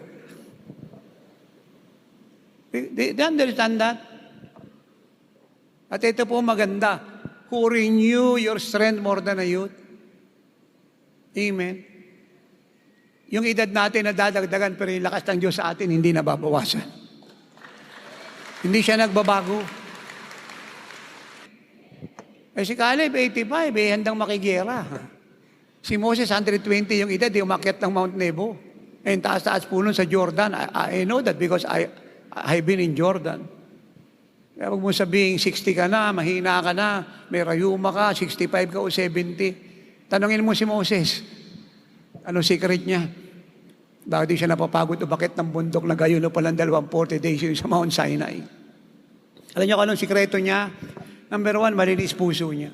They understand that? At ito po maganda. Who renew your strength more than a youth? Amen. Yung edad natin nadadagdagan pero yung lakas ng Diyos sa atin hindi nababawasan. Hindi siya nagbabago. Si Caleb, 85, handang makigera. Si Moses, 120 yung edad, umakyat ng Mount Nebo. Taas-taas po nun sa Jordan. I know that because I've been in Jordan. Kaya huwag mo sabihin, 60 ka na, mahina ka na, may rayuma ka, 65 ka o 70. Tanungin mo si Moses, anong secret niya? Bakit di siya napapagod o bakit ng bundok na gayon o palang 40 days yung sa Mount Sinai? Alam niyo kung anong sikreto niya? Number 1, malinis puso niya.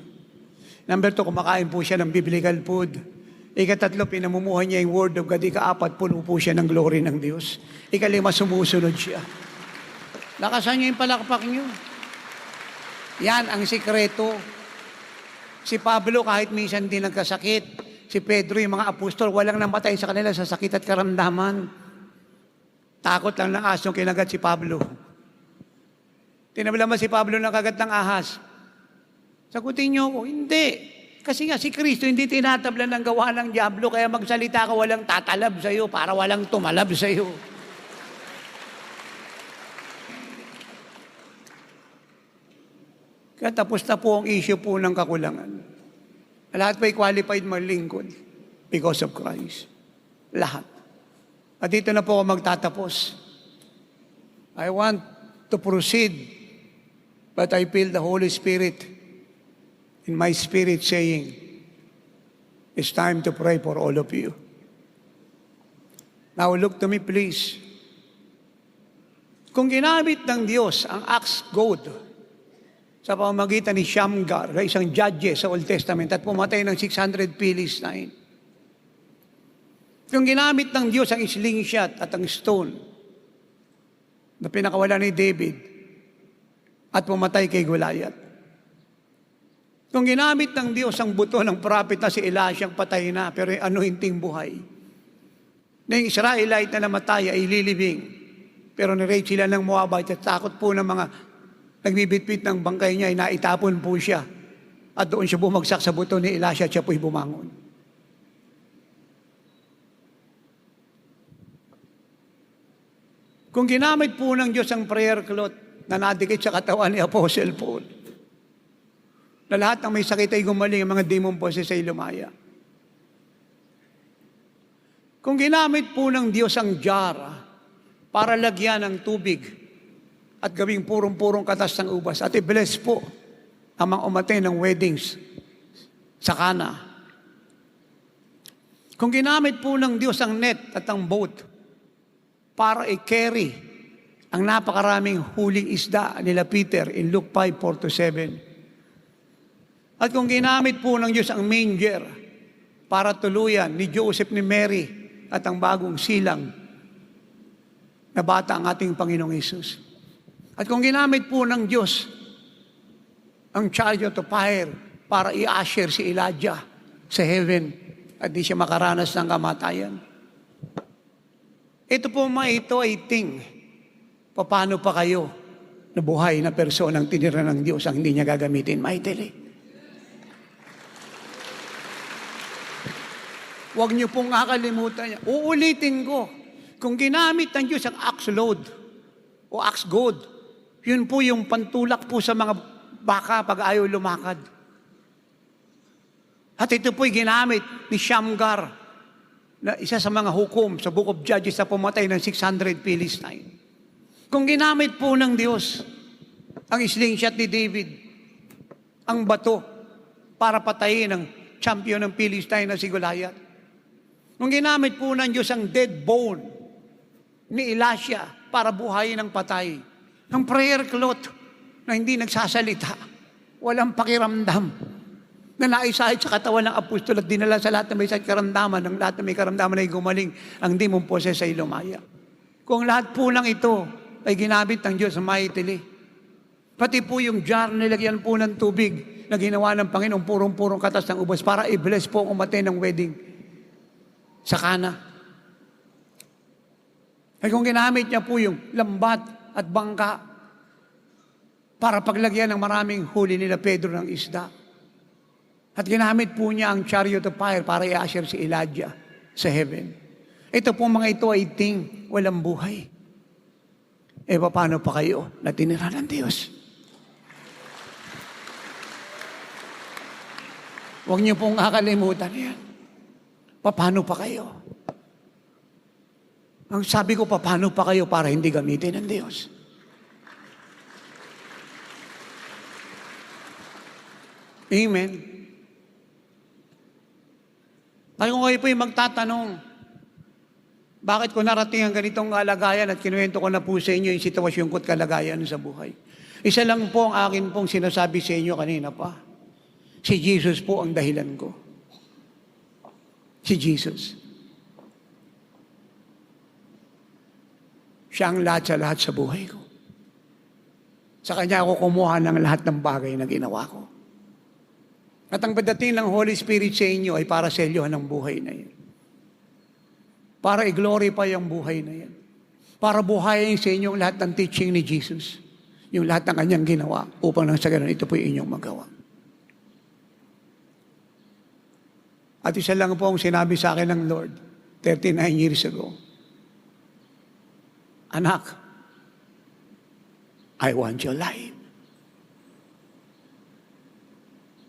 Number 2, kumakain po siya ng biblical food. Ika-3, pinamumuhay niya yung word of God. Ika-4, puno po siya ng glory ng Diyos. Ika-5, sumusunod siya. Lakasan niyo yung palakpak niyo. Yan ang sikreto. Si Pablo kahit minsan din nagkasakit. Si Pedro, yung mga apostol, walang namatay sa kanila sa sakit at karamdaman. Takot lang ng asong kinagat si Pablo. Tinabla ba si Pablo ng kagat ng ahas? Sagutin niyo ko, hindi. Kasi nga si Kristo hindi tinatabla ng gawa ng diablo, kaya magsalita ka walang tatalab sa iyo para walang tumalab sa iyo. Kaya tapos na po ang issue po ng kakulangan. Lahat pa'y qualified maglingkod because of Christ. Lahat. At dito na po ako magtatapos. I want to proceed, but I feel the Holy Spirit in my spirit saying, it's time to pray for all of you. Now look to me please. Kung ginamit ng Diyos ang ox goad sa pamamagitan ni Shamgar, isang judge sa Old Testament, at pumatay ng 600 Philistine. Kung ginamit ng Diyos ang slingshot at ang stone na pinakawala ni David at pumatay kay Goliath. Kung ginamit ng Diyos ang buto ng prophet na si Elisha, patay na, pero ano hinting buhay. Na yung Israelite na namatay ay lilibing, pero nirate sila ng Moabite at takot po ng mga nagbibitbit ng bangkay niya, ay naitapon po siya. At doon siya bumagsak sa buto ni Elisha at siya po'y bumangon. Kung ginamit po ng Diyos ang prayer cloth na nadikit sa katawan ni Apostle Paul, na lahat ng may sakit ay gumaling, ang mga demon boses ay lumaya. Kung ginamit po ng Diyos ang jar para lagyan ng tubig at gawing purong-purong katas ng ubas, at i-bless po ang mga umatay ng weddings sa Cana. Kung ginamit po ng Diyos ang net at ang boat para i-carry ang napakaraming huling isda nila Peter in Luke 5:4-7. At kung ginamit po ng Diyos ang manger para tuluyan ni Joseph ni Mary at ang bagong silang na bata ang ating Panginoong Hesus. At kung ginamit po ng Diyos ang chariot of fire para i-usher si Elijah sa heaven at di siya makaranas ng kamatayan. Ito po ito ay ting. Paano pa kayo na buhay na personang tinira ng Diyos ang hindi niya gagamitin mightily? Huwag niyo pong kakalimutan niya. Uulitin ko, kung ginamit ng Diyos ang axe load o axe goad, yun po yung pantulak po sa mga baka pag ayaw lumakad. At ito po'y ginamit ni Shamgar, na isa sa mga hukom sa Book of Judges na pumatay ng 600 Philistine. Kung ginamit po ng Diyos ang slingshot ni David, ang bato para patayin ang champion ng Philistine na si Goliath. Kung ginamit po ng Diyos ang dead bone ni Elisha para buhayin ang patay, ang prayer cloth na hindi nagsasalita, walang pakiramdam, na naisahit sa katawan ng apostol at dinala sa lahat na may sakit karamdaman, ng lahat na may karamdaman ay gumaling, ang demon possess ay lumaya. Kung lahat po lang ito ay ginamit ng Diyos mightily, pati po yung jar nilagyan po ng tubig na ginawa ng Panginoon, purong-purong katas ng ubas para i-bless po ang umatay ng wedding sa Cana. Ay kung ginamit niya po yung lambat at bangka para paglagyan ng maraming huli nila Pedro ng isda. At ginamit po niya ang chariot of fire para i-usher si Elijah sa heaven. Ito po mga ito ay walang buhay. E paano pa kayo na tinira ng Diyos? Huwag niyo pong kakalimutan yan. Paano pa kayo? Ang sabi ko, paano pa kayo para hindi gamitin ng Diyos? Amen. Kung kayo po yung magtatanong, bakit ko narating ang ganitong kalagayan at kinuwento ko na po sa inyo yung sitwasyon ko at kalagayan sa buhay? Isa lang po ang akin pong sinasabi sa inyo kanina pa. Si Jesus po ang dahilan ko. Si Jesus. Siya ang lahat sa lahat sa buhay ko. Sa Kanya ako kumuha ng lahat ng bagay na ginawa ko. At ang pagdating ng Holy Spirit sa inyo ay para selyohan ng buhay na yan. Para i-glorify ang buhay na yan. Para buhayin sa inyo lahat ng teaching ni Jesus. Yung lahat ng Kanyang ginawa upang nang sa ganun ito po yung inyong magawa. At isa lang po ang sinabi sa akin ng Lord 39 years ago. Anak, I want your life.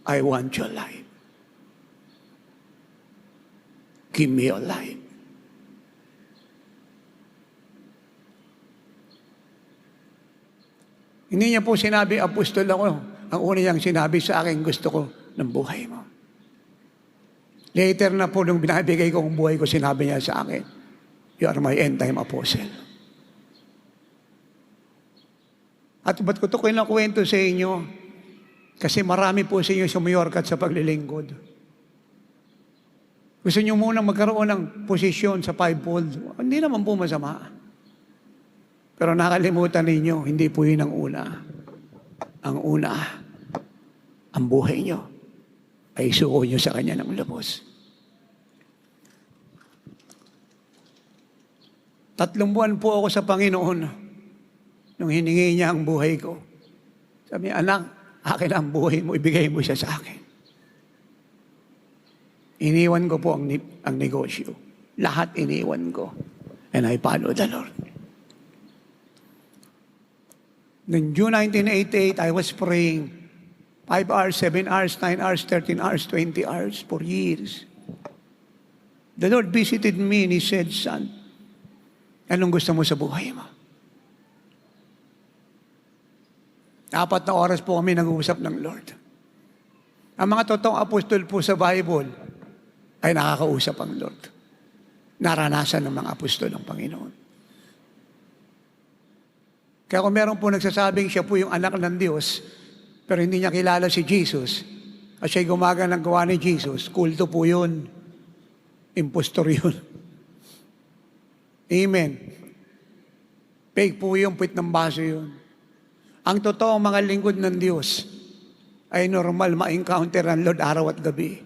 I want your life. Give me your life. Hindi niya po sinabi, apostol ako. Ang una niyang sinabi sa akin, gusto ko ng buhay mo. Later na po, nung binabigay ko ang buhay ko, sinabi niya sa akin, you are my end-time apostle. At ba't ko ito kwento sa inyo? Kasi marami po sa inyo sumayorkat sa paglilingkod. Gusto niyo munang magkaroon ng posisyon sa fivefold. Hindi naman po masama. Pero nakalimutan ninyo, hindi po yun ang una. Ang una, ang buhay niyo ay isuko niyo sa Kanya ng lubos. 3 buwan po ako sa Panginoon nung hiningi niya ang buhay ko. Sabi niya, anak, akin ang buhay mo, ibigay mo siya sa akin. Iniwan ko po ang negosyo. Lahat iniwan ko. And I follow the Lord. Noong June 1988, I was praying 5 hours, 7 hours, 9 hours, 13 hours, 20 hours for years. The Lord visited me and He said, son, anong gusto mo sa buhay mo? 4 na oras po kami nag-uusap ng Lord. Ang mga totoong apostol po sa Bible ay nakakausap ang Lord. Naranasan ng mga apostol ng Panginoon. Kaya kung meron po nagsasabing siya po yung anak ng Diyos, pero hindi niya kilala si Jesus, at siya'y gumaganang gawa ni Jesus, kulto po yun. Impostor yun. Amen. Fake po yung puwit ng baso yun. Ang totoong mga lingkod ng Diyos ay normal ma-encounter ang Lord araw at gabi.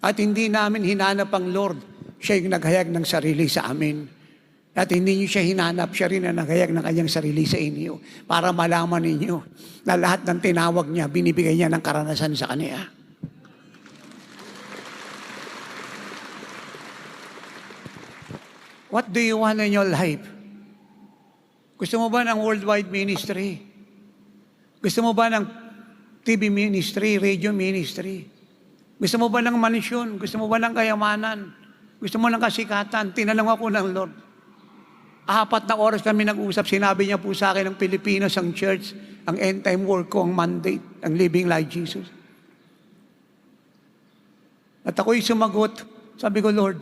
At hindi namin hinanap ang Lord. Siya yung naghayag ng sarili sa amin. At hindi niyo siya hinanap, siya rin ang naghayag ng kanyang sarili sa inyo para malaman ninyo na lahat ng tinawag niya, binibigay niya ng karanasan sa kanya. What do you want in your life? Gusto mo ba ng worldwide ministry? Gusto mo ba ng TV ministry, radio ministry? Gusto mo ba ng mansyon? Gusto mo ba ng kayamanan? Gusto mo ng kasikatan? Tinanong ako ng Lord. 4 na oras kami nag-usap. Sinabi niya po sa akin ng Pilipinas, ang church, ang end-time work ko, ang mandate, ang living like Jesus. At ako'y sumagot. Sabi ko, Lord,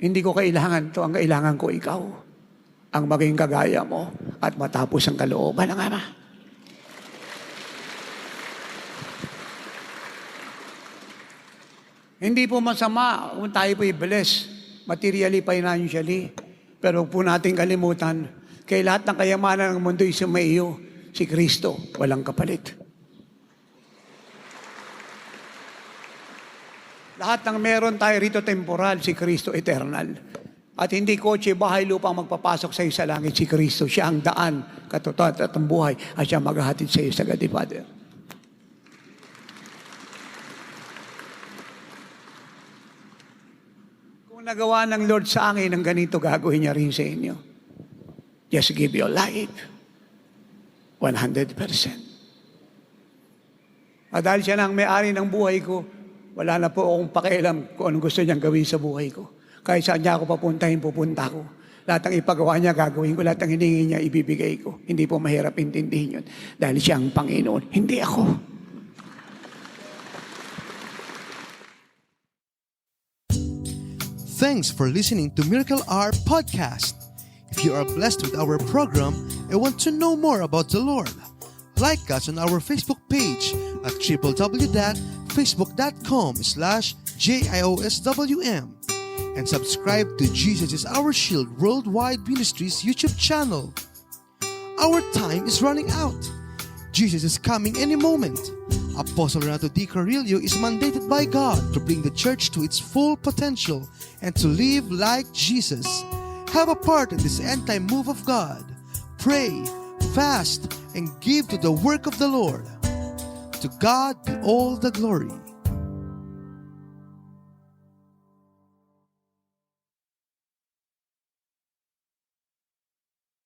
hindi ko kailangan to. Ang kailangan ko ikaw. Ang maging kagaya mo at matapos ang kalooban ng Ama. Hindi po masama kung tayo po i-bless materially, financially. Pero huwag po natin kalimutan, kay lahat ng kayamanan ng mundo ay sumaiyo, si Kristo, walang kapalit. Lahat ng meron tayo rito temporal, si Kristo eternal. At hindi kotse, bahay, lupa ang magpapasok sa iyo sa langit, si Kristo. Siya ang daan, katotohanan at ang buhay, at siya maghahatid sa iyo sa God the Father. nagawa ng Lord sa akin, ang ganito gagawin niya rin sa inyo. Just give your life. 100%. Dahil siya na ang may-ari ng buhay ko, wala na po akong pakialam kung anong gusto niyang gawin sa buhay ko. Kahit saan niya ako papuntahin, pupunta ko. Lahat ng ipagawa niya, gagawin ko. Lahat ng hiningi niya, ibibigay ko. Hindi po mahirap intindihin yun. Dahil siya ang Panginoon, hindi ako. Thanks for listening to Miracle Hour Podcast. If you are blessed with our program and want to know more about the Lord, like us on our Facebook page at www.facebook.com/JIOSWM and subscribe to Jesus is Our Shield Worldwide Ministries YouTube channel. Our time is running out. Jesus is coming any moment. Apostle Renato D. Carrillo is mandated by God to bring the church to its full potential and to live like Jesus. Have a part in this end-time move of God. Pray, fast, and give to the work of the Lord. To God be all the glory.